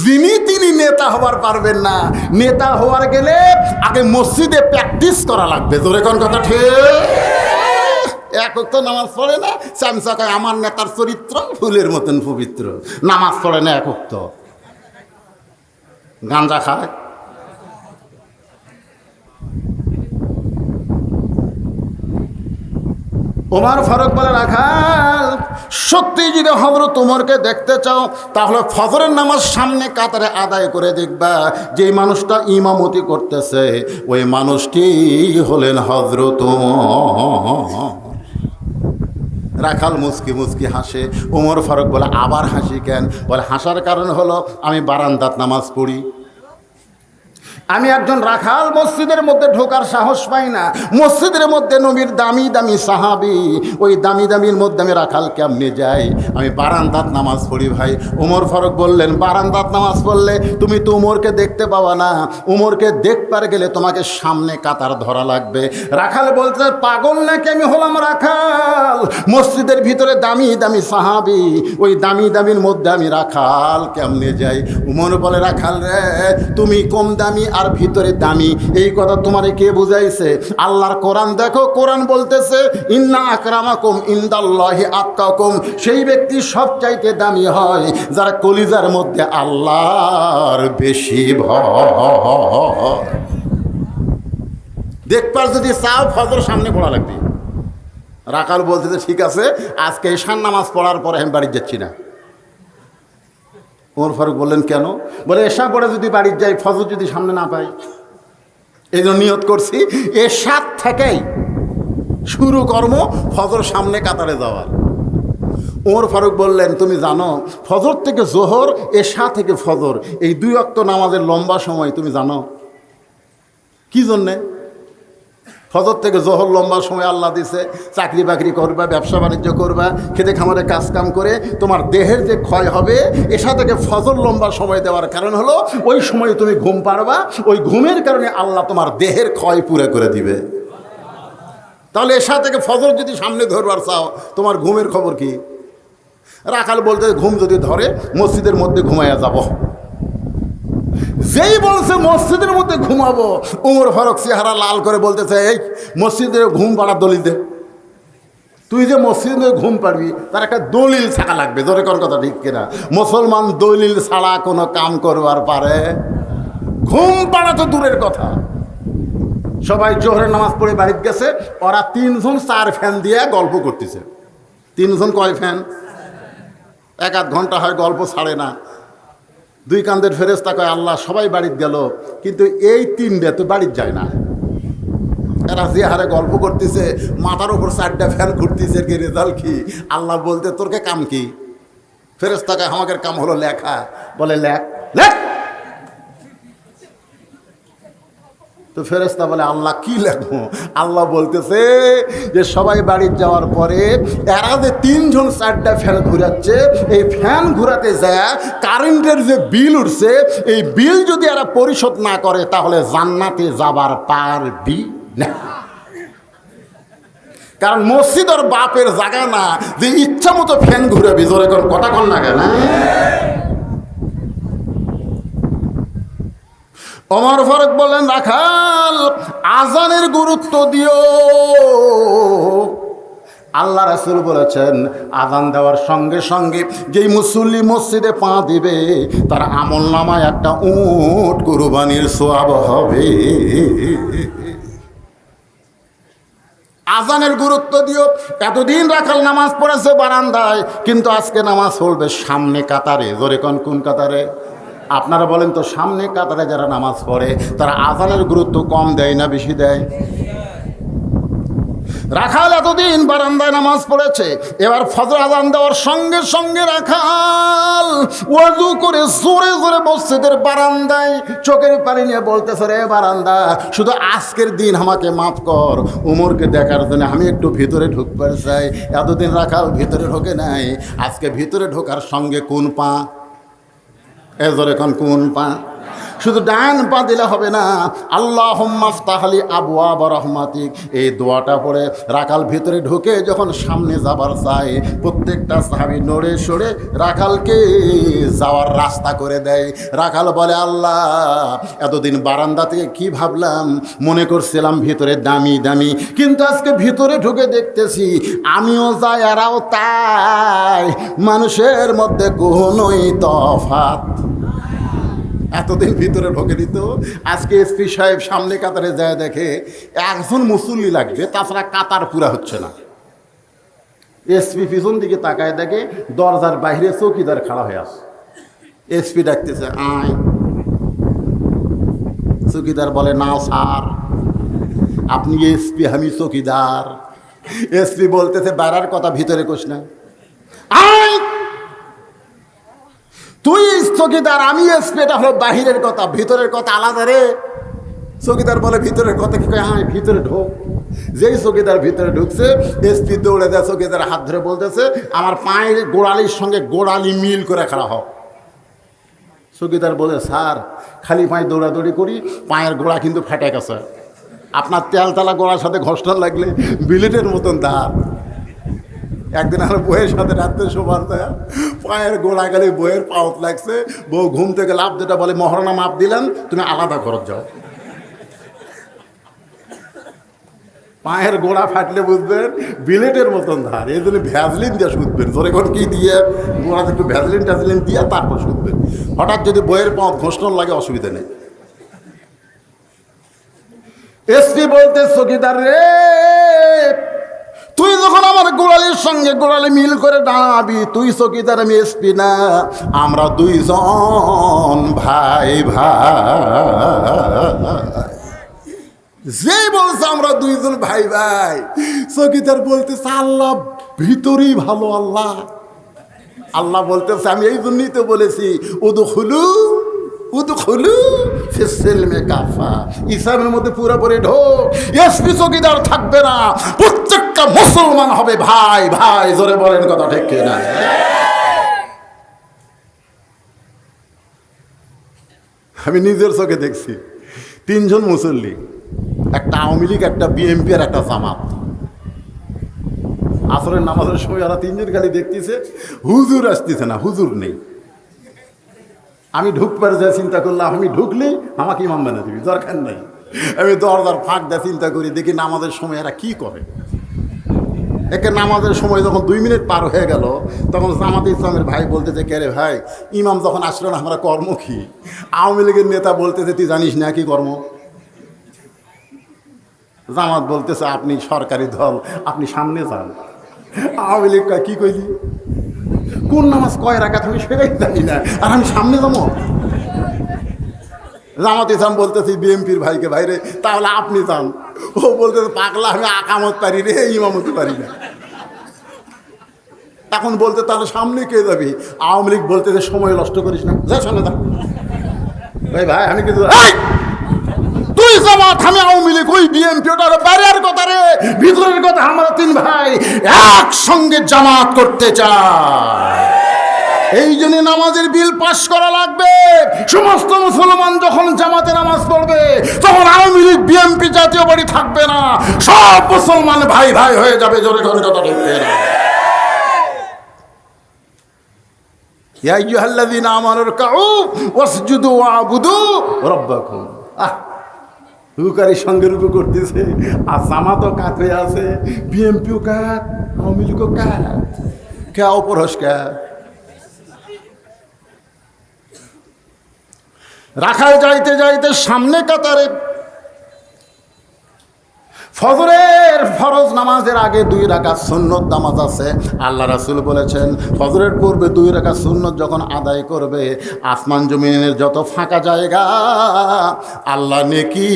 Speaker 1: যিনি তিনি নেতা হবার পারবেন না, নেতা হওয়ার গেলে আগে মসজিদে প্র্যাকটিস করা লাগবে, জোরে কোন কথা ঠিক? এক ওয়াক্ত নামাজ পড়ে না, চামচা কয় আমার নেতার চরিত্র ফুলের মতন পবিত্র, নামাজ পড়ে না এক ওয়াক্ত, গাঁজা খায়। ওমর ফারুক বলে, রাখাল সত্যি যদি হযরত ওমরকে দেখতে চাও তাহলে ফজরের নামাজ সামনে কাতারে আদায় করে দেখবা যেই মানুষটা ইমামতি করতেছে ওই মানুষটি হলেন হযরত ওমর। রাখাল মুচকি মুচকি হাসে। ওমর ফারুক বলে, আবার হাসি কেন? বলে, হাসার কারণ হলো আমি বারান্দাত নামাজ পড়ি, আমি একজন রাখাল মসজিদের মধ্যে ঢোকার সাহস পাই না, মসজিদের মধ্যে নবীর দামি দামি সাহাবী, ওই দামি দামির মধ্যে আমি রাখাল কেমনে যাই? আমি বারান্দাত নামাজ পড়ি ভাই। ওমর ফারুক বললেন, বারান্দাত নামাজ পড়লে তুমি তো ওমরকে দেখতে পাবা না, ওমরকে দেখবার গেলে তোমাকে সামনে কাতার ধরা লাগবে। রাখাল বলতে, পাগল নাকি আমি হলাম রাখাল? মসজিদের ভিতরে দামি দামি সাহাবী, ওই দামি দামির মধ্যে আমি রাখাল কেমনে যাই? ওমর বলে, রাখাল রে তুমি কম দামি আর ভিতরে দামি, এই কথা তোমারে কে বুঝাইছে? আল্লাহর কোরআন দেখো, কোরআন বলতেছে ইন্না আকরামাকুম ইনদাল্লাহি আতকাকুম, সেই ব্যক্তি সবচাইতে দামি হয় যার কলিজার মধ্যে আল্লাহর বেশি ভয়। দেখবার যদি চাও ফজর সামনে পড়া লাগবে। রাখাল বলতেছে, ঠিক আছে আজকে ঈশার নামাজ পড়ার পরে আমি বাড়ি যাচ্ছি না। ওমর ফারুক বললেন, কেন? বলে, এশা পরে যদি বাড়ি যাই ফজর যদি সামনে না পাই, এই জন্য নিয়ত করছি এশার থেকেই শুরু কর্ম ফজর সামনে কাতারে যাওয়ার। ওমর ফারুক বললেন, তুমি জানো ফজর থেকে জোহর, এশা থেকে ফজর, এই দুই ওয়াক্ত নামাজের লম্বা সময় তুমি জানো কি জন্যে? ফজর থেকে জোহর লম্বা সময় আল্লাহ দিছে, চাকরি বাকরি করবা, ব্যবসা বাণিজ্য করবা, খেতে খামারে কাজ কাম করে তোমার দেহের যে ক্ষয় হবে, এসা থেকে ফজর লম্বা সময় দেওয়ার কারণ হলো ওই সময় তুমি ঘুম পারবা, ওই ঘুমের কারণে আল্লাহ তোমার দেহের ক্ষয় পুরো করে দিবে। তাহলে এসা থেকে ফজর যদি সামনে ধরবার চাও, তোমার ঘুমের খবর কি? রাখাল বলতে ঘুম যদি ধরে মসজিদের মধ্যে ঘুমাইয়া যাব। যেই বলছে মসজিদের মধ্যে ঘুমাবো, ওমর ফারুক চেহারা লাল করে বলতেছে, এই মসজিদে ঘুম পাড়ার দলিল দে। তুই যে মসজিদে ঘুম পারবি তার একটা দলিল থাকা লাগবে। জোরে কোন কথা ঠিক কিনা? মুসলমান দলিল ছাড়া কোনো কাম করবার পারে? ঘুম পাড়া তো দূরের কথা। সবাই জোহরের নামাজ পড়ে বাড়িতে গেছে, ওরা 3 জন 4 ফ্যান দিয়ে গল্প করতেছে। 3 জন কয় ফ্যান? 1-1 ঘন্টা হয় গল্প ছাড়ে না। 2 কান্দের ফেরেশতা কয়, আল্লাহ সবাই বাড়িতে গেল, কিন্তু এই 3টে তো বাড়িতে যায় না। এরা যে হারে গল্প করতেছে, মাথার উপর 4টা ফ্যান ঘুরতেছে, কি রেজাল্ট কি? আল্লাহ বলতে, তোরকে কাম কি? ফেরেশতা কয়, আমাদের কাম হলো লেখা। বলে লেখ লেখ। তো ফেরেশতা বলে, আল্লাহ কি লেখবো? আল্লাহ বলতেছে যে সবাই বাড়ি যাওয়ার পরে এরা যে 3 জন 4টা ফ্যান ঘুরাচ্ছে, এই ফ্যান ঘুরাতে যায় কারেন্টের যে বিল উঠছে, এই বিল যদি এরা পরিশোধ না করে তাহলে জান্নাতে যাবার পারবি না। কারণ মসজিদ ওর বাপের জায়গা না যে ইচ্ছা মতো ফ্যান ঘুরাবি। জোরে কোন কথা কন না কেন? ওমর ফারুক বলেন, রাখাল আজানের গুরুত্ব দিও। আল্লাহ রাসূল বলেছেন, আজান দেওয়ার সঙ্গে সঙ্গে যেই মুসল্লি মসজিদে পা দিবে তার আমল নামায় একটা উট কুরবানির সওয়াব হবে। আজানের গুরুত্ব দিও। এতদিন রাখাল নামাজ পড়েছে বারান্দায়, কিন্তু আজকে নামাজ পড়বে সামনে কাতারে। জোরে কোন কাতারে? আপনারা বলেন তো, সামনে কাতারে যারা নামাজ পড়ে তারা আজানের গুরুত্ব কম দেয় না বেশি দেয়? রাখাল এতদিন বারান্দায় নামাজ পড়েছে, এবার ফজর আজান দেওয়ার সঙ্গে সঙ্গে রাখাল ওযু করে জোরে জোরে মসজিদের বারান্দায় চোখের পানি নিয়ে বলতেছে, রে বারান্দা, শুধু আজকের দিন আমাকে মাফ কর, উমরকে দেখার জন্য আমি একটু ভিতরে ঢুকতে চাই। এতদিন রাখাল ভিতরে ঢোকে নাই, আজকে ভিতরে ঢোকার সঙ্গে কোন পা? এজরে কোন পা? শুধু ডান পা দিলে হবে না। আল্লাহুম্মা আফতাহলি আবওয়াব রাহমাতিক, এই দোয়াটা পড়ে রাখাল ভিতরে ঢুকে যখন সামনে যাবার চায়, প্রত্যেকটা সাহাবী নড়ে সরে রাখালকে যাওয়ার রাস্তা করে দেয়। রাখাল বলে, আল্লাহ, এতদিন বারান্দা থেকে কি ভাবলাম, মনে করছিলাম ভিতরে দামি দামি, কিন্তু আজকে ভিতরে ঢুকে দেখতেছি আমিও যাই এরাও তাই, মানুষের মধ্যে কোনোই তফাৎ। এতদিন ভিতরে ঢোকে দিত, আজকে এসপি সাহেব সামনে কাতারে যায় দেখে একজন মুসল্লি লাগবে, তাছাড়া কাতার পুরা হচ্ছে না। এসপি পিছন দিকে তাকায় দেখে দরজার বাইরে চৌকিদার খাড়া হয়ে আসে। এসপি ডাকতেছে, আয়। চৌকিদার বলে, না স্যার, আপনি এসপি, আমি চৌকিদার। এসপি বলতেছে, বাইরের কথা ভিতরে কোস না। আয়, তুই চৌকিদার, আমি এসপি, এটা হলো বাহিরের কথা, ভিতরের কথা আলাদা রে। চৌকিদার বলে, ভিতরের কথা কি? কয়, হ্যাঁ ভিতরে ঢোক। যেই চৌকিদার ভিতরে ঢুকছে, এসপি দৌড়ে দেয়, চৌকিদার হাত ধরে বলতেছে, আমার পায়ের গোড়ালির সঙ্গে গোড়ালি মিল করে খাড়া হোক। চৌকিদার বলে, স্যার, খালি পায়ে দৌড়াদৌড়ি করি, পায়ের গোড়া কিন্তু ফেটে গেছে। আপনার তেলতালা গোড়ার সাথে ঘষটা লাগলে বিলেটের মতন দাঁত। একদিন আমার বইয়ের সাথে রাত্রে শোবার দেয়, পায়ের গোড়া গেলে বইয়ের পাওত লাগছে। বউ ঘুম থেকে লাভ যেটা বলে, মহারণা মাপ দিলেন, তুমি আলাদা খরচ যাও। পায়ের গোড়া ফাটলে বুঝবেন বিলেটের মতন ধার, এই জন্য ভ্যাজলিন দিয়ে শুধবেন। ধরে এখন কি দিয়ে গোড়াতে একটু ভ্যাজলিন ট্যাজলিন দিয়ে তারপর শুধবেন। হঠাৎ যদি বইয়ের পাওত ঘোষণ লাগে অসুবিধা নেই। এসপি বলতে, চৌকিদার রে, তুই যখন আমার গোড়ালির সঙ্গে গোড়ালি মিল করে দাঁড়াবি, তুই চৌকিদার, আমি এসপি না, আমরা 2 জন ভাই ভাই। যেই বলছে আমরা 2 জন ভাই ভাই, চৌকিদার বলতেছে, আল্লাহ ভিতরেই ভালো। আল্লাহ বলতেছে, আমি এই জন্যই তো বলেছি, উদখুলু উদখুলু ফিস-সিলমি কাফা, ইসলামের মধ্যে পুরোপুরি ঢোক। এসপি চৌকিদার থাকবে না, প্রত্যেকটা মুসলমান হবে ভাই ভাই। জোরে বলেন কথা ঠিক কিনা? আমি নিজের চোখে দেখছি, তিনজন মুসল্লি, একটা আওয়ামী লীগ, একটা বিএনপি আর একটা জামাত। আসরের নামাজের সময় ওরা তিনজন খালি দেখতেছে, হুজুর আসতেছে না, হুজুর নেই। আমি ঢুকবার যা চিন্তা করলাম, আমি ঢুকলেই আমাকে ইমাম বানিয়ে দিবি, দরকার নেই। আমি দরজার ফাঁক দিয়ে চিন্তা করি, দেখি নামাজের সময় এরা কি করে। একে নামাজের সময় যখন 2 মিনিট পার হয়ে গেল, তখন জামাতে ইসলামের ভাই বলতেছে, কে রে ভাই, ইমাম যখন আসলো না, আমরা কর্ম কি? আওয়ামী লীগের নেতা বলতেছে, তুই জানিস না কি কর্ম? জামাত বলতেছে, আপনি সরকারি দল, আপনি সামনে যান। আওয়ামী লীগ কয়, কি কইলি? কোন নামাজ কয় রাকাত আমি সেটাই জানি না, আর আমি সামনে যাবো? জামাত ইসলাম বলতেছি বিএনপির ভাইকে, ভাইরে তাহলে আপনি যান। ও বলতেছে, পাগলা, আমি আকামত পারি রে, ইমামতি পারি না। এখন বলতে, তাহলে সামনে কে যাবি? আওয়ামী লীগ বলতেছে, সময় নষ্ট করিস না, যা সামনে যা। ভাই ভাই আমি কিন্তু, তুই জামাত, আমি আওয়ামী লীগ, ওই বিএনপি, ওটা বাইরের কথা রে, ভিতরের কথা। আমরা 3 ভাই একসঙ্গে জামাত করতে চাই। এই জন্য নামাজের বিল পাস করা লাগবে। সমস্ত মুসলমান যখন জামাতে নামাজ পড়বে, তখন আওয়ামী লীগ বিএনপি জাতীয় বাড়ি থাকবে না, সব মুসলমান ভাই ভাই হয়ে যাবে। জোরে জোরে কথা বলতে না। ইয়া আইয়ুহাল্লাযীনা আমানু রুকউ ওয়াসজুদু ওয়া'বুদু রাব্বাকুম। রুকারির সঙ্গে রুকু করতেছে, আর জামাতও কাত হয়ে আছে, বিএনপিও কাত, আওয়ামী লীগও কাত। কে অপরস কে রাখাল যাইতে যাইতে সামনে কাতারে ফজরের ফরজ নামাজের আগে 2 রাকাত সুন্নত নামাজ আছে। আল্লাহ রাসূল বলেছেন, ফজরের পূর্বে 2 রাকাত সুন্নত যখন আদায় করবে, আসমান জমিনের যত ফাঁকা জায়গা আল্লাহ নেকি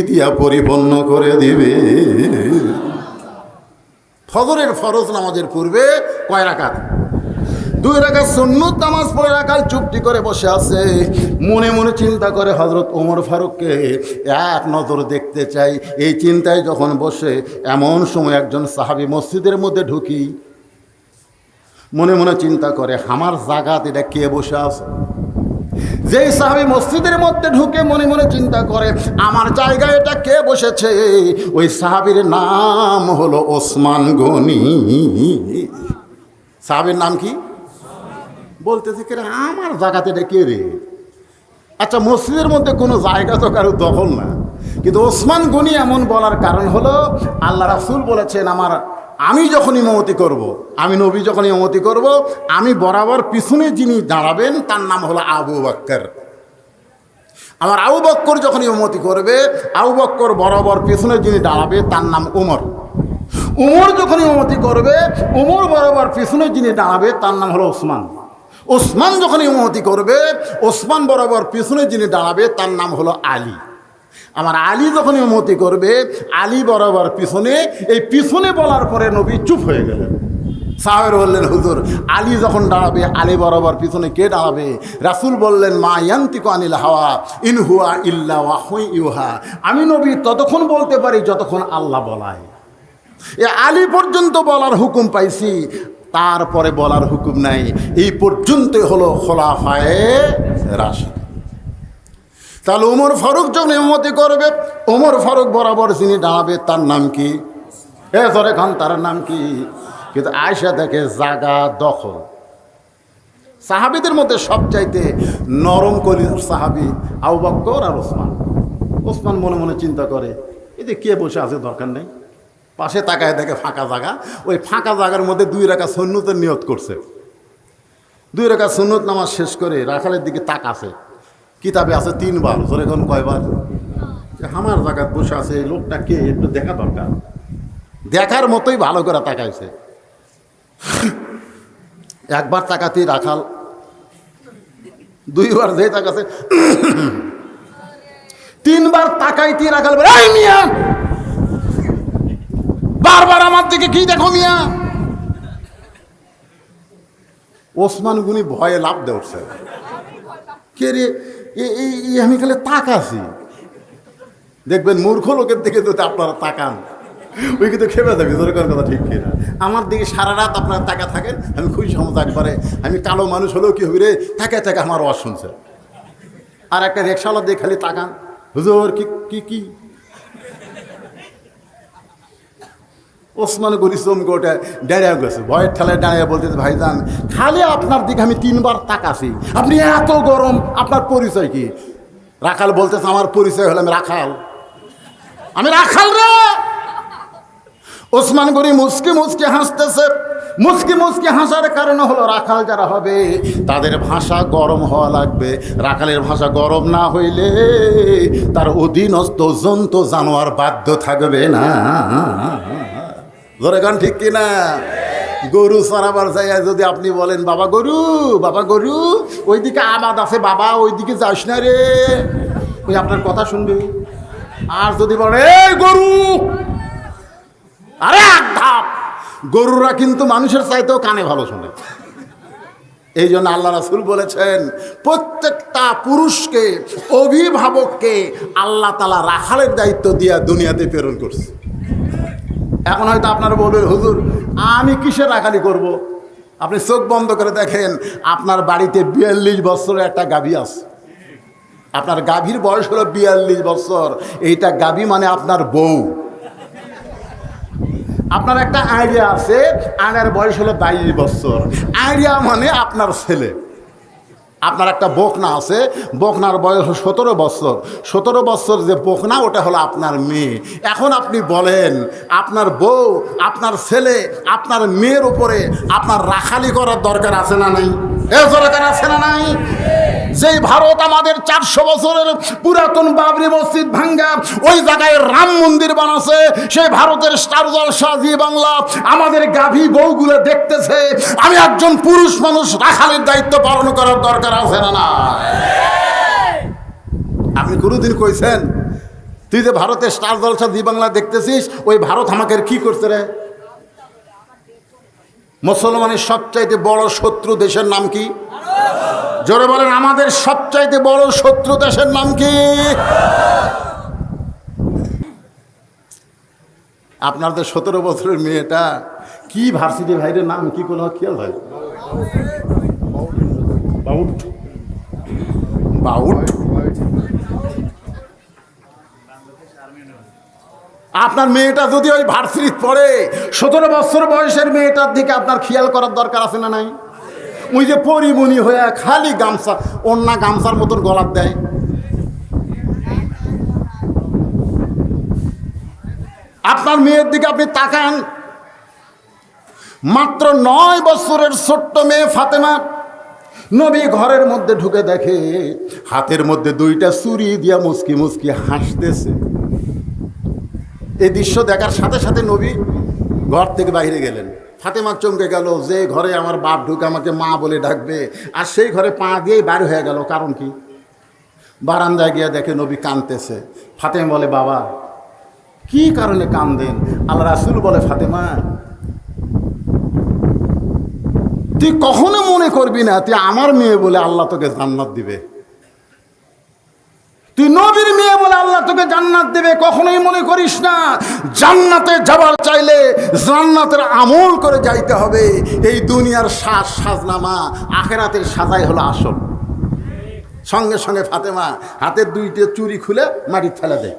Speaker 1: দিয়া পরিপূর্ণ করে দিবে। ফজরের ফরজ নামাজের পূর্বে কয় রাকাত? 2 রাকাত সুন্নত নামাজ পড়ে রাখাল চুপটি করে বসে আছে, মনে মনে চিন্তা করে হযরত ওমর ফারুককে এক নজর দেখতে চাই। এই চিন্তায় যখন বসে, এমন সময় একজন সাহাবী মসজিদের মধ্যে ঢুকি, মনে মনে চিন্তা করে, আমার জায়গাতে এটা কে বসে আছে? যেই সাহাবী মসজিদের মধ্যে ঢুকে মনে মনে চিন্তা করে, আমার জায়গায় এটা কে বসেছে, ওই সাহাবীর নাম হলো ওসমান গনি। সাহাবীর নাম কি? বলতেছে, কে রে, আমার জায়গাতে এটা কে রে? আচ্ছা, মসজিদের মধ্যে কোনো জায়গা তো কারো দখল না, কিন্তু ওসমান গনি এমন বলার কারণ হলো, আল্লাহ রাসূল বলেছেন, আমি যখন ইমামতি করব, আমি নবী যখন ইমামতি করব, আমি বরাবর পিছনে যিনি দাঁড়াবেন তার নাম হলো আবু বকর। আমার আবু বকর যখন ইমামতি করবে, আবু বকর বরাবর পিছনে যিনি দাঁড়াবে তার নাম ওমর। ওমর যখন ইমামতি করবে, ওমর বরাবর পিছনে যিনি দাঁড়াবে তার নাম হলো ওসমান। ওসমান যখন ইমামতি করবে, ওসমান বরাবর পিছনে যিনি দাঁড়াবে তার নাম হলো আলী। আমার আলী যখন ইমামতি করবে, আলী বরাবর পিছনে। এই পিছনে বলার পরে নবী চুপ হয়ে গেলেন। সাহাবারা বললেন, হুজুর, আলী যখন দাঁড়াবে, আলী বরাবর পিছনে কে দাঁড়াবে? রাসূল বললেন, মা ইয়ান্তিকু আনিল হাওয়া ইন হুয়া ইল্লা ওয়াহয়ুন ইউহা। আমি নবী ততক্ষণ বলতে পারি যতক্ষণ আল্লাহ বলায়। এ আলী পর্যন্ত বলার হুকুম পাইছি, তারপরে বলার হুকুম নাই। এই পর্যন্তই হলো খোলাফায়ে রাশিদ। তাহলে ওমর ফারুক যখন ইমামতি করবে, ওমর ফারুক বরাবর যিনি দাঁড়াবে তার নাম কি? ধরে খান, তার নাম কি? কিন্তু আয়েশা দেখে জাগা দখল। সাহাবীদের মধ্যে সবচাইতে নরম কলিজার সাহাবী আবু বকর আর ওসমান। ওসমান মনে মনে চিন্তা করে, এতে কে বসে আছে, দরকার নেই। পাশে তাকায় দেখে ফাঁকা জায়গা, ওই ফাঁকা জায়গার মধ্যে 2 রাকাত সুন্নতের নিয়ত করছে। 2 রাকাত সুন্নত নামাজ শেষ করে রাখালের দিকে তাকাছে, কিতাবে আছে 3 বার। জোরে কোন কয়বার? আমার জায়গায় বসে আছে, এই লোকটা কে, একটু দেখা দরকার। দেখার মতোই ভালো করে তাকাইছে। একবার তাকাতেই রাখাল, 2 বার যে তাকাছে, 3 বার তাকাইতেই রাখাল বলে, এই মিয়া, বারবার আমার দিকে কি দেখো মিয়া? ওসমান গনি ভয়ে লাফ দিয়ে উঠছে। কে রে, আমি গেলে তাকাছি, দেখবেন মূর্খ লোকের দিকে যদি আপনারা তাকান ওই কিন্তু খেপে যাবে, দরকার কথা ঠিক কিনা। আমার দিকে সারা রাত আপনারা তাকা থাকেন, আমি খুশি সমস্ত একবারে, আমি কালো মানুষ হলেও কি হবে রে, তাকে তাকে আমার আওয়াজ শুনছে। আর একটা রিক্সাওয়ালা দিয়ে খালি তাকান, হুজুর কি কি কি ওসমান গনি চমকে ওটা দাঁড়িয়ে গেছে, ভয়ের ঠেলায় দাঁড়িয়ে বলতেছে ভাইজান খালি আপনার দিকে আমি 3 বার তাকাছি, আপনি এত গরম, আপনার পরিচয় কি? রাখাল বলতেছে আমার পরিচয় হলো আমি রাখাল রে। ওসমান গনি মুচকি মুচকি হাসতেছে, মুচকি মুচকি হাসার কারণ হলো রাখাল যারা হবে তাদের ভাষা গরম হওয়া লাগবে। রাখালের ভাষা গরম না হইলে তার অধীনস্থ জন্তু জানোয়ার বাধ্য থাকবে না। ধরে গান ঠিক কিনা? গরু চড়াবার জায়গায় যদি আপনি বলেন বাবা গরু ওইদিকে আবাদ আছে বাবা, ওইদিকে যাস না রে, ওই আপনার কথা শুনবে। আর যদি বলে এই গরু, আরে এক ধাপ, গরুরা কিন্তু মানুষের চাইতেও কানে ভালো শোনে। এই জন্য আল্লাহ রাসূল বলেছেন প্রত্যেকটা পুরুষকে, অভিভাবককে আল্লাহ তাআলা রাখালের দায়িত্ব দিয়ে দুনিয়াতে প্রেরণ করছে। এখন হয়তো আপনারা বলবেন হুজুর আমি কিসের রাখালি করব? আপনি চোখ বন্ধ করে দেখেন আপনার বাড়িতে 42 বছরের একটা গাভী আছে, আপনার গাভীর বয়স হলো 42 বছর, এইটা গাভী মানে আপনার বউ। আপনার একটা আইডিয়া আছে, আয়নার বয়স হলো 22 বছর, আইডিয়া মানে আপনার ছেলে। আপনার একটা বকনা আছে, বকনার বয়স 17 বছর, 17 বছর যে বকনা ওটা হলো আপনার মেয়ে। এখন আপনি বলেন আপনার বউ, আপনার ছেলে, আপনার মেয়ের উপরে আপনার রাখালি করার দরকার আছে না নাই? এর দরকার আছে না নাই? যেই ভারত আমাদের 400 বছরের পুরাতন বাবরি মসজিদ ভাঙ্গা ওই জায়গায় রাম মন্দির বানাছে, সেই ভারতের স্টার জলসা জি বাংলা আমাদের গাভী গৌগুলো দেখতেছে। আমি একজন পুরুষ মানুষ, রাখালের দায়িত্ব পালন করার দরকার আছে না না? আপনি কোনোদিন কইছেন তুই যে ভারতের স্টার জলসা জি বাংলা দেখতেছিস, ওই ভারত আমাকে কি করছে রে? মুসলমানের সবচাইতে বড় শত্রু দেশের নাম কি? জোরে বলেন, আমাদের সবচাইতে বড় শত্রু দেশের নাম কি? আপনাদের 17 বছরের মেয়েটা কি ভার্সিটি ভাইরের নাম কি কোনো খেয়াল ভাই? বাউট। আপনার মেয়েটা যদি ওই ভার্সিটি পড়ে, 17 বছর বয়সের মেয়েটার দিকে আপনার খেয়াল করার দরকার আছে না নাই? ওই যে পরিমণি হয়ে খালি গামছা, অন্য গামছার মতন গলার দেয়। আপনার মেয়ের দিকে আপনি তাকান, মাত্র 9 বছরের ছোট্ট মেয়ে ফাতেমা, নবী ঘরের মধ্যে ঢুকে দেখে হাতের মধ্যে 2টা ছুরি দিয়া মুচকি মুচকি হাসতেছে। এই দৃশ্য দেখার সাথে সাথে নবী ঘর থেকে বাইরে গেলেন। ফাতেমা চমকে গেল, যে ঘরে আমার বাপ ঢুকে আমাকে মা বলে ডাকবে, আর সেই ঘরে পা দিয়েই বাইরে হয়ে গেল। কারণ কি? বারান্দায় গিয়ে দেখে নবী কাঁদতেছে। ফাতেমা বলে বাবা কি কারণে কাঁদেন? আল্লাহ রাসূল বলে ফাতেমা তুই কখনো মনে করবি না তুই আমার মেয়ে বলে আল্লাহ তোকে জান্নাত দিবে, তুই নবীর মেয়ে বলে আল্লাহ তোকে জান্নাত দেবে, কখনোই মনে করিস না। জান্নাতে যাবার চাইলে জান্নাতের আমল করে যাইতে হবে। এই দুনিয়ার সাজনামা, আখেরাতের সাজাই হলো আসল। সঙ্গে সঙ্গে ফাতেমা হাতের 2টা চুড়ি খুলে মাটি ফেলে দেয়।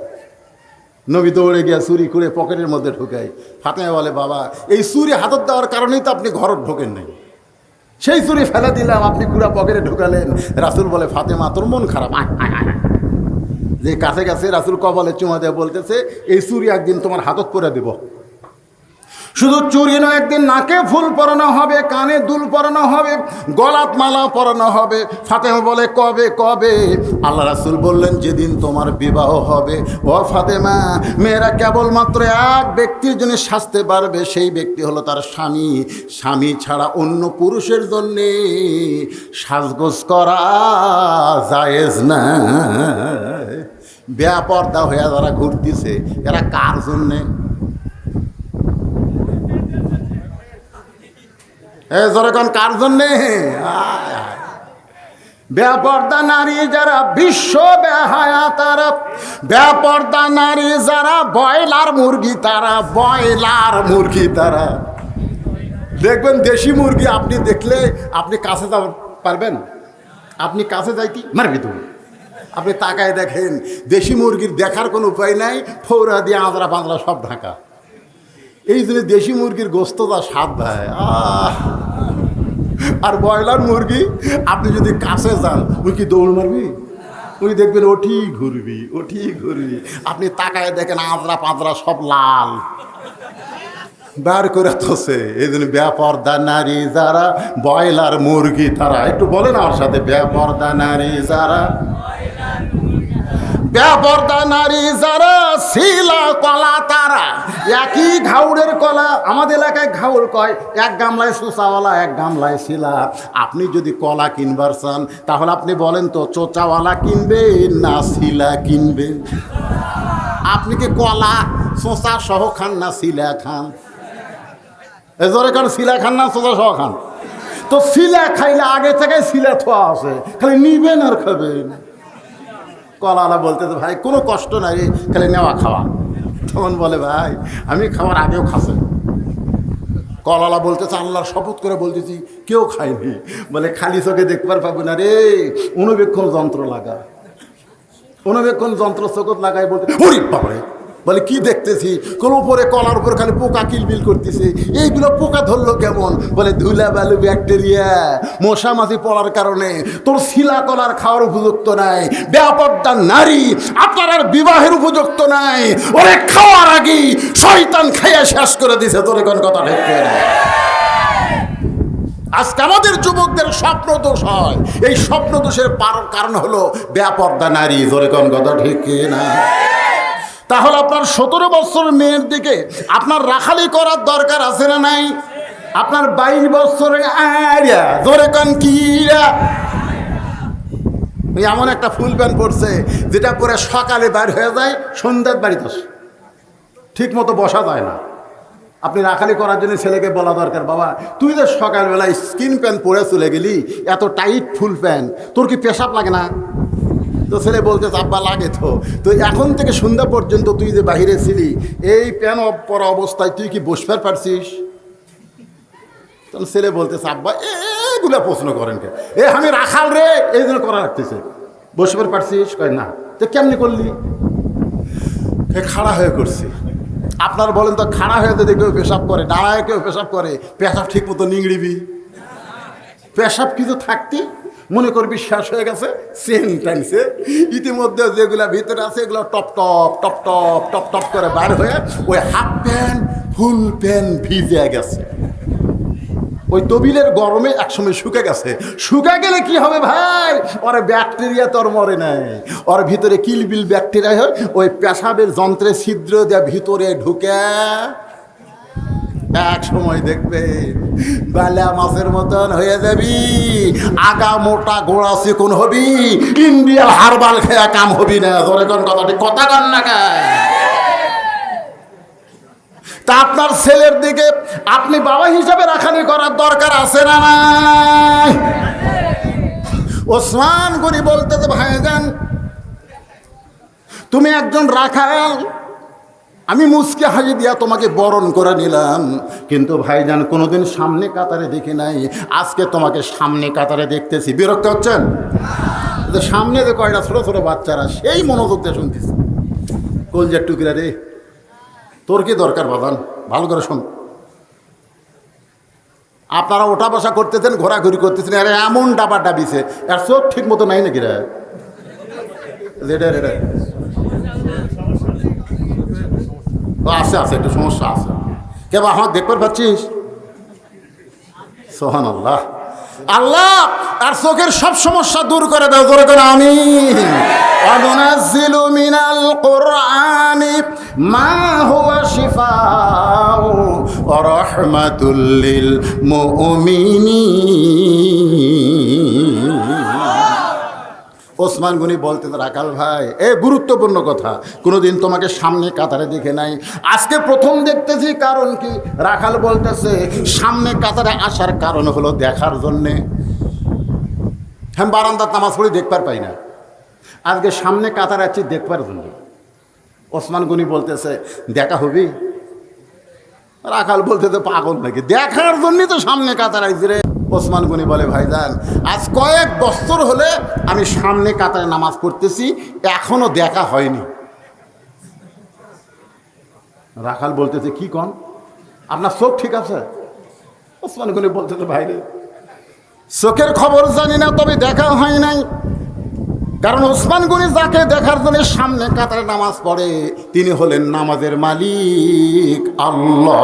Speaker 1: নবী দৌড়ে গিয়ে চুরি করে পকেটের মধ্যে ঢুকায়। ফাতেমা বলে বাবা এই চুরি হাতত দেওয়ার কারণেই তো আপনি ঘর ঢোকেন নাই, সেই চুরি ফেলে দিলাম, আপনি পুরা পকেটে ঢুকালেন। রাসূল বলে ফাতেমা তোর মন খারাপ, যে কাছে কাছে রাসূল কপালে চুমা দিয়ে বলতেছে এই চুরি একদিন তোমার হাতত পরে দেব। শুধু চুরি নয়, একদিন নাকে ফুল পরানো হবে, কানে দুল পরানো হবে, গলাত মালা পরানো হবে। ফাতেমা বলে কবে কবে? আল্লাহ রাসূল বললেন যেদিন তোমার বিবাহ হবে। ও ফাতেমা, মেয়েরা কেবলমাত্র এক ব্যক্তির জন্য সাজতে পারবে, সেই ব্যক্তি হলো তার স্বামী। স্বামী ছাড়া অন্য পুরুষের জন্যে সাজগোজ করা জায়েজ না। বেপরদা হয়ে যারা ঘুরতেছে এরা কার জন্যে? যখন কার জন্যে? বেপর্দা নারী যারা বিশ্ব বেহায়া তারা, বেপর্দা নারী যারা ব্রয়লার মুরগি তারা, ব্রয়লার মুরগি তারা। দেখবেন দেশি মুরগি আপনি দেখলে আপনি কাছে যাওয়া পারবেন? আপনি কাছে যাইতি মারবি তুমি। আপনি তাকায় দেখেন দেশি মুরগির দেখার কোনো উপায় নাই, ফৌরা দিয়ে আঁদরা পাঁদরা সব ঢাকা। এই জন্য দেশি মুরগির গোস্তটা স্বাদ ভাই আর ব্রয়লার মুরগি আপনি যদি কাছে যান ওই কি দৌড় মারবি? ওই দেখবেন ওঠি ঘুরবি, ওঠি ঘুরবি। আপনি তাকায় দেখেন আঁদরা পাঁদরা সব লাল বার করে তোছে। এই জন্য বেপর্দা নারী যারা ব্রয়লার মুরগি তারা। একটু বলেন আমার সাথে, বেপর্দা নারী যারা, বেপর্দা নারী যারা শিলা কলা তারা। একই ঘাউড়ের কলা, আমাদের এলাকায় ঘাউড় কয়, এক গামলায় চোচাওয়ালা এক গামলায় শিলা। আপনি যদি কলা কিনবার চান তাহলে আপনি বলেন তো চোচাওয়ালা কিনবেন না শিলা কিনবেন? আপনি কি কলা চোচা সহ খান না শিলা খান? এজরে কারণ শিলা খান না চোচা সহ খান? তো শিলা খাইলে আগে থেকে শিলা থোয়া আছে, খালি নিবেন আর খাবেন। কলাওয়ালা বলতে তো ভাই কোনো কষ্ট নাই, খালি নেওয়া খাওয়া। তখন বলে ভাই আমি খাওয়ার আগেও খাসে। কলাওয়ালা বলতেছে আল্লাহর শপথ করে বলতেছি কেউ খায়নি। বলে খালি চোখে দেখবার পাবো না রে, অনুবেক্ষণ যন্ত্র লাগা। অনুবেক্ষণ যন্ত্র চোখত লাগাই বলতে ওরে বাবারে। বলে কি দেখতেছি? কোন উপরে কলার উপর খালি পোকা কিলবিল করতেছে। এইগুলো পোকা ধরলো কেমন? বলে ধুলা বালু ব্যাকটেরিয়া মশা মাছি পড়ার কারণে তোর শিলা কলার খাওয়ার উপযুক্ত নাই। বেপর্দা নারী আপনার আর বিবাহের উপযুক্ত নাই। ওরে খাওয়ার আগেই শয়তান খাইয়া শেষ করে দিছে। তোর কোন কথা ঠিক না? আজকে আমাদের যুবকদের স্বপ্ন দোষ হয়। এই স্বপ্ন দোষের কারণ হলো বেপর্দা নারী। জোরে কোন কথা ঠিক না? তাহলে আপনার 17 বছরের মেয়ের দিকে আপনার রাখালি করার দরকার আছে না নাই? আপনার 22 বছরের আয়া ধরে কান কিরা এমন একটা ফুল প্যান্ট পরছে যেটা পরে সকালে বাইর হয়ে যায়, সন্ধ্যার বাড়িতে আসে, ঠিক মতো বসা যায় না। আপনি রাখালি করার জন্য ছেলেকে বলা দরকার, বাবা তুই যে সকালবেলায় স্কিন প্যান্ট পরে চলে গেলি, এত টাইট ফুল প্যান্ট, তোর কি পেশাব লাগে না? তো ছেলে বলতে আব্বা লাগে তো। তো এখন থেকে সন্ধ্যা পর্যন্ত তুই যে বাহিরে ছিলি, এই প্যান পরা অবস্থায় তুই কি বসবার পারছিস? তখন ছেলে বলতেছে আব্বা এগুলা প্রশ্ন করেন কে? আমি রাখাল রে, এই জন্য করা রাখতেছে। বসবার পারছিস? কয় না। তো কেমনি করলি? খাড়া হয়ে করছি। আপনার বলেন তো খাড়া হয়ে যদি কেউ পেশাব করে, দাঁড়ায় কেউ পেশাব করে, পেশাব ঠিক মতো নিংড়িবি? পেশাব কিছু থাকতি মনে করবি শেষ হয়ে গেছে, সেন টাইমসে ইতিমধ্যে যেগুলা ভিতরে আছে এগুলো top top top top top top করে বার হয়ে ওই হাফ প্যান্ট ফুল প্যান্ট ভিজে গেছে। ওই তবিলের গরমে একসময় শুকে গেছে। শুকে গেলে কি হবে ভাই? ওর ব্যাকটেরিয়া তোর মরে নাই, ওর ভিতরে কিলবিল ব্যাকটেরিয়া হয়, ওই পেশাবের যন্ত্রে ছিদ্র দিয়ে ভিতরে ঢুকে এক সময় দেখবে বালা মাছের মতন হয়ে যাবি, আগা মোটা গোড়া চিকন হবি, ইন্ডিয়ার হারবাল খেয়া কাম হবি না। ধরে কোন কথাটি কথা কন না গায়। তা আপনার ছেলের দিকে আপনি বাবা হিসাবে রাখালি করার দরকার আছে না নাই? ওসমান গনি বলতে তো ভাইজান তুমি একজন রাখাল, আমি মুচকে হাসি দিয়া তোমাকে বরণ করে নিলাম, কিন্তু ভাইজান কোনোদিন সামনে কাতারে দেখি নাই, আজকে তোমাকে সামনে কাতারে দেখতেছি। বিরক্ত হচ্ছেন? সামনে যে কয়টা ছোট ছোট বাচ্চারা সেই মনোযোগ দিয়ে শুনতেছি। কলজার টুকরা রে, তোর কি দরকার বাদান? ভালো করে শোন। আপনারা ওঠা বসা করতেছেন, ঘোরাঘুরি করতেছেন, আরে এমন ডাবা ডাবিছে, আর চোখ ঠিক মতো নাই নাকি রে? রেডা রেডা আছে আছে, একটু সমস্যা আছে। কেবা আমার দেখবার পাচ্ছিস? সোহান আল্লাহ আল্লাহ আর চোখের সব সমস্যা দূর করে দাও। জোরে করে আমিন। ওয়ানুনাজ্জিলু মিনাল কুরআনি মা হুয়া শিফাউ ওয়া রাহমাতুল লিল মুমিনিন। ওসমান গনি বলতেন রাখাল ভাই, গুরুত্বপূর্ণ কথা, কোনোদিন তোমাকে সামনে কাতারে দেখে নাই, আজকে প্রথম দেখতেছি। কারণ কি? রাখাল বলতেছে সামনে কাতারে আসার কারণ হলো দেখার জন্যে। হ্যাঁ বারান্দার নামাজ পড়ি দেখবার পাই না, আজকে সামনে কাতার আছি দেখবার জন্য। ওসমান গনি বলতেছে দেখা হবি? রাখাল বলতেছে পাগল নাকি, দেখার জন্যই তো সামনে কাতার আইছি রে। ওসমান গনি বলে ভাইজান আজ কয়েক বছর হলে আমি সামনে কাতারে নামাজ পড়তেছি, এখনো দেখা হয়নি। রাখাল বলতেছে কি কন, আপনার চোখ ঠিক আছে? ওসমান গনি বলতেছে ভাই রে চোখের খবর জানি না, তবে দেখা হয় নাই। কারণ ওসমান গনি যাকে দেখার জন্য সামনে কাতারে নামাজ পড়ে তিনি হলেন নামাজের মালিক আল্লাহ।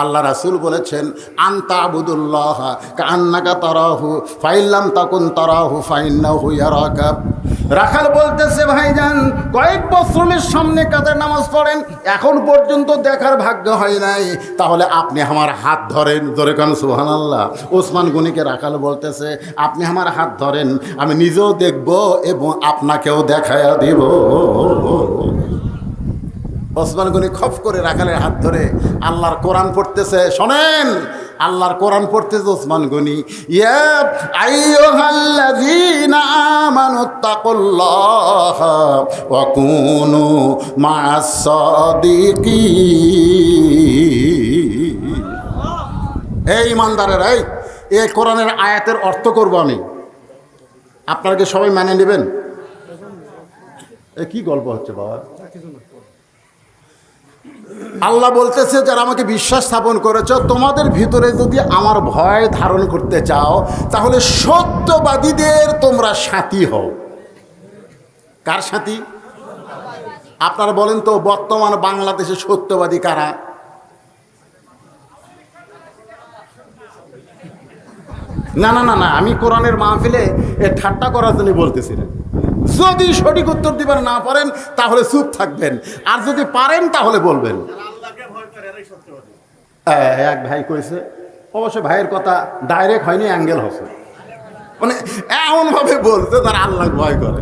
Speaker 1: আল্লাহ রাসূল বলেছেন আনতা আবুদুল্লাহ কান্নাকা তারাহু ফাইল্লাম তাকুন তারাহু ফাইন্নাহু ইয়ারাকা। রাখাল বলতেছে ভাইজান কয়েক বছরের সামনে কাতার নামাজ পড়েন, এখন পর্যন্ত দেখার ভাগ্য হয় নাই, তাহলে আপনি আমার হাত ধরেন। জোরে কান সুবহানাল্লাহ। ওসমান গনিকে রাখাল বলতেছে আপনি আমার হাত ধরেন, আমি নিজেও দেখব এবং আপনাকেও দেখায়া দিব। ওসমান গনি খপ করে রাখালের হাত ধরে আল্লাহর কোরআন পড়তেছে। শোনেন আল্লাহর কোরআন পড়তেছে ওসমান গনি, ইয়া আইয়ুহাল্লাযীনা আমানুত্তাকুল্লাহা ওয়া কুনু মা'আস সাদিকিন। এই ইমানদারেরা, এই কোরআনের আয়াতের অর্থ করব আমি, আপনারা কি সবাই মানে নেবেন? এ কি গল্প হচ্ছে বাবা? আল্লাহ বলতেছে যারা আমাকে বিশ্বাস স্থাপন করেছ, তোমাদের ভিতরে যদি আমার ভয় ধারণ করতে চাও তাহলে সত্যবাদীদের তোমরা সাথী হও। কার সাথী? আপনারা বলেন তো বর্তমান বাংলাদেশে সত্যবাদী কারা? না না না না, আমি কোরআনের মাহফিলে এ ঠাট্টা করার জন্য বলতেছি না। যদি সঠিক উত্তর দিবেন না পারেন তাহলে চুপ থাকবেন, আর যদি পারেন তাহলে বলবেন। এক ভাই কইছে, অবশ্য ভাইয়ের কথা ডাইরেক্ট হয়নি, অ্যাঙ্গেল হচ্ছে, মানে এমনভাবে বলছে তারা আল্লাহ ভয় করে।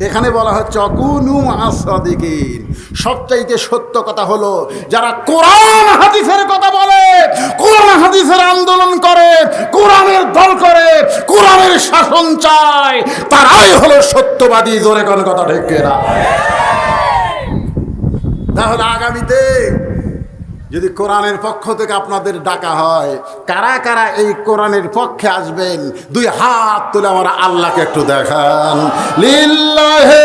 Speaker 1: এখানে বলা হচ্ছে অকুনু মা'আস সাদিকিন, সবচাইতে সত্য কথা হলো যারা কোরআন হাদিসের কথা বলে, কোরআন হাদিসের আন্দোলন করে, কোরআনের দল করে, কোরআনের শাসন চায়, তারাই হলো সত্যবাদী। জোরে কোন কথা ঠিক না? তাহলে আগামীতে যদি কোরআনের পক্ষ থেকে আপনাদের ডাকা হয়, কারা কারা এই কোরআনের পক্ষে আসবেন? দুই হাত তুলে আমরা আল্লাহকে একটু দেখান। লিল্লাহি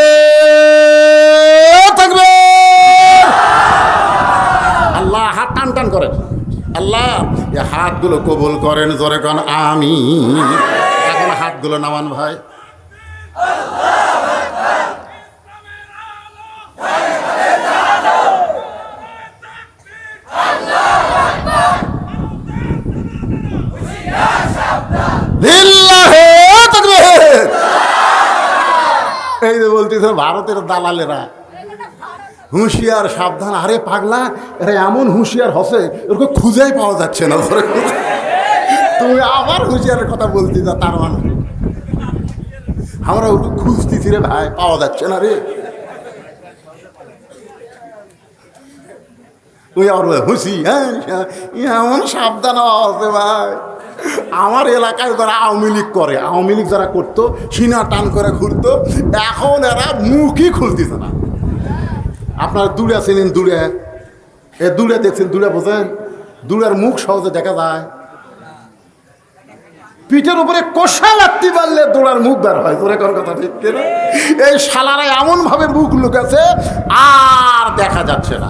Speaker 1: তাকবীর। আল্লাহ হাত টান টান করেন। আল্লাহ এই হাতগুলো কবুল করেন। জোরে কোন আমিন। এখন হাতগুলো নামান ভাই। এই যে বলতেছে ভারতের দালালেরা হুঁশিয়ার সাবধান। আরে পাগলা, এরা এমন হুঁশিয়ার হসে এরকম খুঁজেই পাওয়া যাচ্ছে না। তুমি আবার হুঁশিয়ারের কথা বলতে যা, তার মানে আমরা একটু খুঁজতেছি রে ভাই, পাওয়া যাচ্ছে না রে। তুই আর হুঁশি, হ্যাঁ এমন সাবধান আছে ভাই। আমার এলাকায় যারা আওয়ামী লীগ করে, আওয়ামী লীগ যারা করতো সিনা টান করে ঘুরতো, এখন এরা মুখই খুলতেছে না। আপনারা দূরে চিনেন, দূরে এ দূরে দেখছেন, দূরে বোঝেন, দূরের মুখ সহজে দেখা যায়। পিঠের উপরে কষা লাগতে পারলে দৌড়ার মুখ বের হয়। তোর কোন কথা ঠিক কিনা? এই শালারা এমন ভাবে মুখ লুকাছে আর দেখা যাচ্ছে না।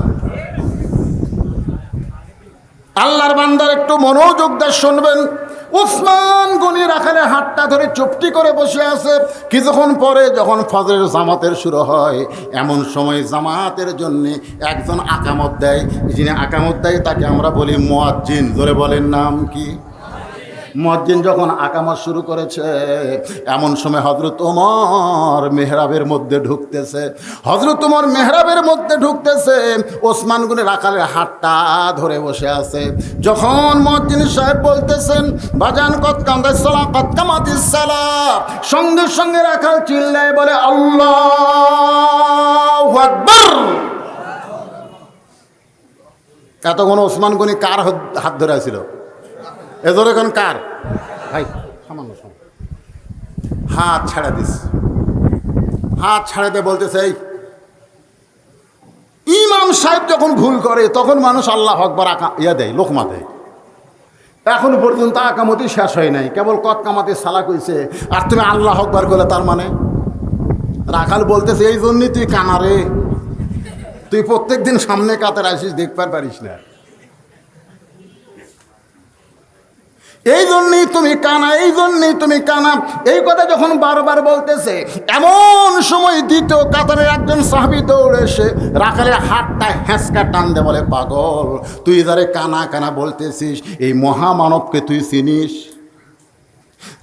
Speaker 1: আল্লাহর বান্দার একটু মনোযোগ দিয়ে শুনবেন। ওসমান গনি রাখালে হাতটা ধরে চুপটি করে বসে আছে। কিছুক্ষণ পরে যখন ফজরের জামাতের শুরু হয়, এমন সময় জামাতের জন্য একজন আকামত দেয়। যিনি আকামত দেয় তাকে আমরা বলি মুয়াজ্জিন। জোরে বলেন নাম কি? মুয়াজ্জিন যখন আকামত শুরু করেছে, এমন সময় হযরত ওমর মেহরাবের মধ্যে ঢুকতেছে। হযরত ওমর মেহরাবের মধ্যে ঢুকতেছে, ওসমান গনি রাখালের হাতটা ধরে বসে আছে। যখন মুয়াজ্জিন সাহেব বলতেছেন বাজান কত কামাতিস সালাহ, কত কামাতিস সালাহ, সঙ্গে সঙ্গে রাখাল চিল্লায় বলে আল্লাহু আকবার। এতক্ষণ ওসমান গনি কার হাত ধরে আছিল? এজোর এখন কার? ভাই সামান্য সময় হাত ছাড়া দিস, হাত ছাড়াতে বলতেছে এই ইমাম সাহেব যখন ভুল করে তখন মানুষ আল্লাহ আকবার দেয়, লোকমা দেয়। এখন পর্যন্ত আকামতি শেষ হয় নাই, কেবল কত কামাতে সালা কইছে, আর তুমি আল্লাহ আকবার করলে তার মানে? রাখাল বলতেছে এই জন্যই তুই কানারে, তুই প্রত্যেক দিন সামনে কাতার আসিস, দেখতে পারিস না, এই জন্যই তুমি কানা, এই জন্যই তুমি কানা। এই কথা যখন বারবার বলতেছে, এমন সময় দ্বিতীয় কাতারের একজন সাহাবী দৌড়ে এসে রাখালের হাতটা হ্যাঁচকা টান দে, বলে পাগল, তুই যারে কানা কানা বলতেছিস এই মহামানবকে তুই চিনিস?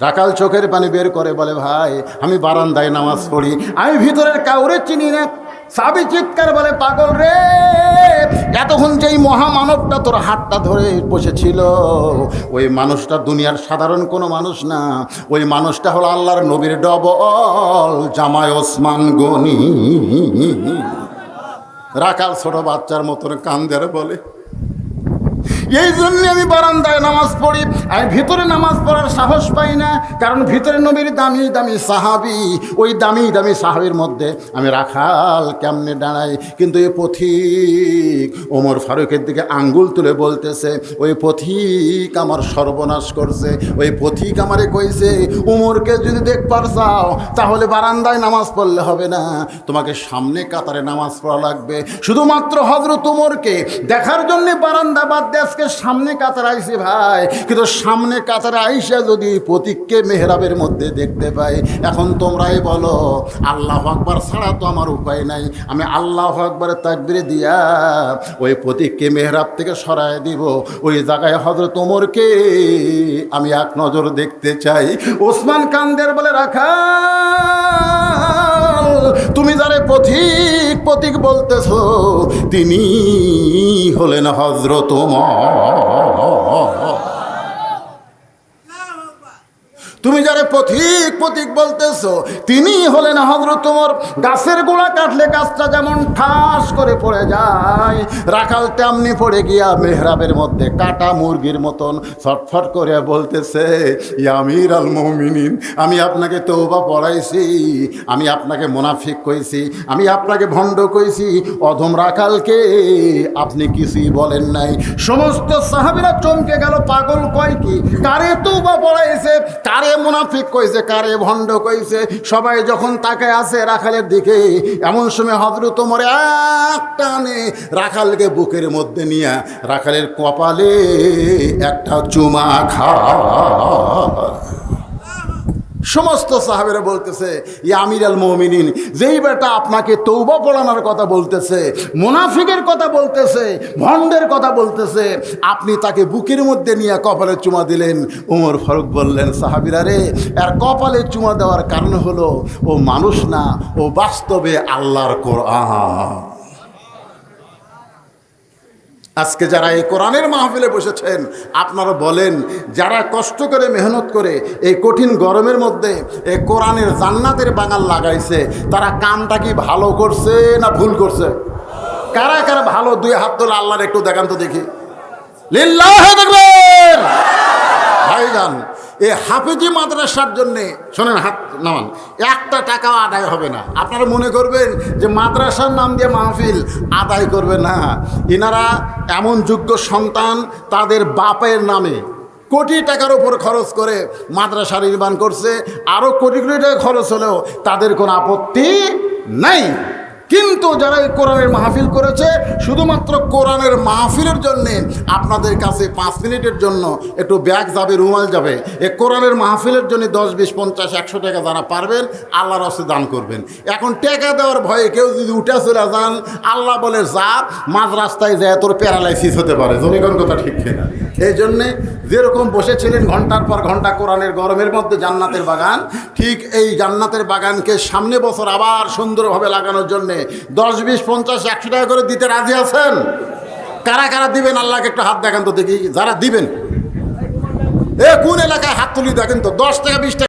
Speaker 1: রাখাল চোখের পানি বের করে বলে, ভাই আমি বারান্দায় নামাজ পড়ি, আমি ভিতরের কাউরে চিনি না। সাহাবী চিৎকার বলে, পাগল রে, এতক্ষণ যেই মহামানবটা তোর হাতটা ধরে বসেছিল ওই মানুষটা দুনিয়ার সাধারণ কোনো মানুষ না, ওই মানুষটা হলো আল্লাহর নবীর ডবল জামাই ওসমান গনি। রাখাল ছোট বাচ্চার মতন কান্দের বলে, এই জন্য আমি বারান্দায় নামাজ পড়ি, আমি ভিতরে নামাজ পড়ার সাহস পাই না, কারণ ভিতরে নবীর দামি দামি সাহাবী, ওই দামি দামি সাহাবীর মধ্যে আমি রাখাল কেমনে দাঁড়াই। কিন্তু এই পথিক ওমর ফারুকের দিকে আঙ্গুল তুলে বলতেছে, ওই পথিক আমার সর্বনাশ করছে, ওই পথিক আমারে কইছে ওমরকে যদি দেখবার চাও তাহলে বারান্দায় নামাজ পড়লে হবে না, তোমাকে সামনে কাতারে নামাজ পড়া লাগবে। শুধুমাত্র হযরত ওমরকে দেখার জন্য বারান্দা বাদ দিয়ে আজকে সামনে কাতারে আইসি ভাই, কিন্তু সামনে কাতারে আইসা যদি পথিককে মেহরাবের মধ্যে দেখতে পাই, এখন তোমরাই বলো আল্লাহু আকবার ছাড়া তো আমার উপায় নাই, আমি আল্লাহু আকবারের তাকবীর দিয়া ওই পথিককে মেহরাব থেকে সরায় দিব, ওই জায়গায় হযরত ওমরকে আমি এক নজর দেখতে চাই। ওসমান কান্দের বলে, রাখাল তুমি যারে পথিক পথিক বলতেছ তিনি হলেন হযরত ওমর। তুমি যারে পথিক পথিক বলতেছো তিনি হলেন হযরত ওমর। গাছের গোড়া কাটলে গাছটা যেমন ঠাস করে পড়ে যায়, রাখাল তেমনি পড়ে গিয়া মেহরাবের মধ্যে কাটা মুরগির মতন ছটফট করে বলতেছে, ইয়া আমির আল মুমিনিন, আমি আপনাকে তওবা পড়াইছি, আমি আপনাকে মুনাফিক কইছি, আমি আপনাকে ভণ্ড কইছি, অধম রাখালকে আপনি কিছুই বলেন নাই। সমস্ত সাহাবীরা চমকে গেল, পাগল কয় কি, কারে তওবা পড়াইছে, কারে মুনাফিক কইছে, কারে ভণ্ড কইছে। সবাই যখন তাকায় আছে রাখালের দিকে, এমন সময় হযরত ওমর এক টানে রাখালকে বুকের মধ্যে নিয়ে রাখালের কপালে একটা চুমা খায়। সমস্ত সাহাবেরা বলতেছে, ইয়া আমির আল মুমিনিন, যেই বেটা আপনাকে তওবা পড়ানোর কথা বলতেছে, মুনাফিকের কথা বলতেছে, ভণ্ডের কথা বলতেছে, আপনি তাকে বুকের মধ্যে নিয়ে কপালে চুমা দিলেন। ওমর ফারুক বললেন, সাহাবীরা রে, এর কপালে চুমা দেওয়ার কারণ হলো ও মানুষ না, ও বাস্তবে আল্লাহর কোরআন। আজকে যারা এই কোরআনের মাহফিলে বসেছেন, আপনারা বলেন, যারা কষ্ট করে মেহনত করে এই কঠিন গরমের মধ্যে এই কোরআনের জান্নাতের বাগান লাগাইছে, তারা কামটা কি ভালো করছে না ভুল করছে? কারা কারা ভালো, দুই হাত তোলা আল্লাহর একটু দেখান তো দেখি। লিল্লাহি তাকবীর। ভাইজান, এই হাফেজি মাদ্রাসার জন্যে শোনেন, হাত নামান, একটা টাকাও আদায় হবে না। আপনারা মনে করবেন যে মাদ্রাসার নাম দিয়ে মাহফিল আদায় করবে না, এনারা এমন যোগ্য সন্তান, তাদের বাপের নামে কোটি টাকার উপর খরচ করে মাদ্রাসা নির্মাণ করছে, আরও কোটি কোটি টাকা খরচ হলেও তাদের কোনো আপত্তি নাই। কিন্তু যারা এই কোরআনের মাহফিল করেছে, শুধুমাত্র কোরআনের মাহফিলের জন্যে আপনাদের কাছে 5 মিনিটের জন্য একটু ব্যাগ যাবে, রুমাল যাবে, এই কোরআনের মাহফিলের জন্য 10, 20, 50, 100 টাকা যারা পারবেন আল্লাহর রাস্তে দান করবেন। এখন টাকা দেওয়ার ভয়ে কেউ যদি উঠে চলে যান, আল্লাহ বলে যা, মাঝ রাস্তায় যায় তোর প্যারালাইসিস হতে পারে। জনগণ কথা ঠিক কিনা? এই জন্যে যেরকম বসেছিলেন ঘন্টার পর ঘন্টা কোরআনের গরমের মধ্যে জান্নাতের বাগান, ঠিক এই জান্নাতের বাগানকে সামনে বছর আবার সুন্দরভাবে লাগানোর জন্যে 10, 20, 50, 100 টাকা করে দিতে রাজি আছেন? কারা কারা দিবেন আল্লাহকে একটু হাত দেখান তো দেখি। যারা দিবেন, কোন এলাকায় হাত তুলি দেখেন তো, 10 টাকা 20 টাকা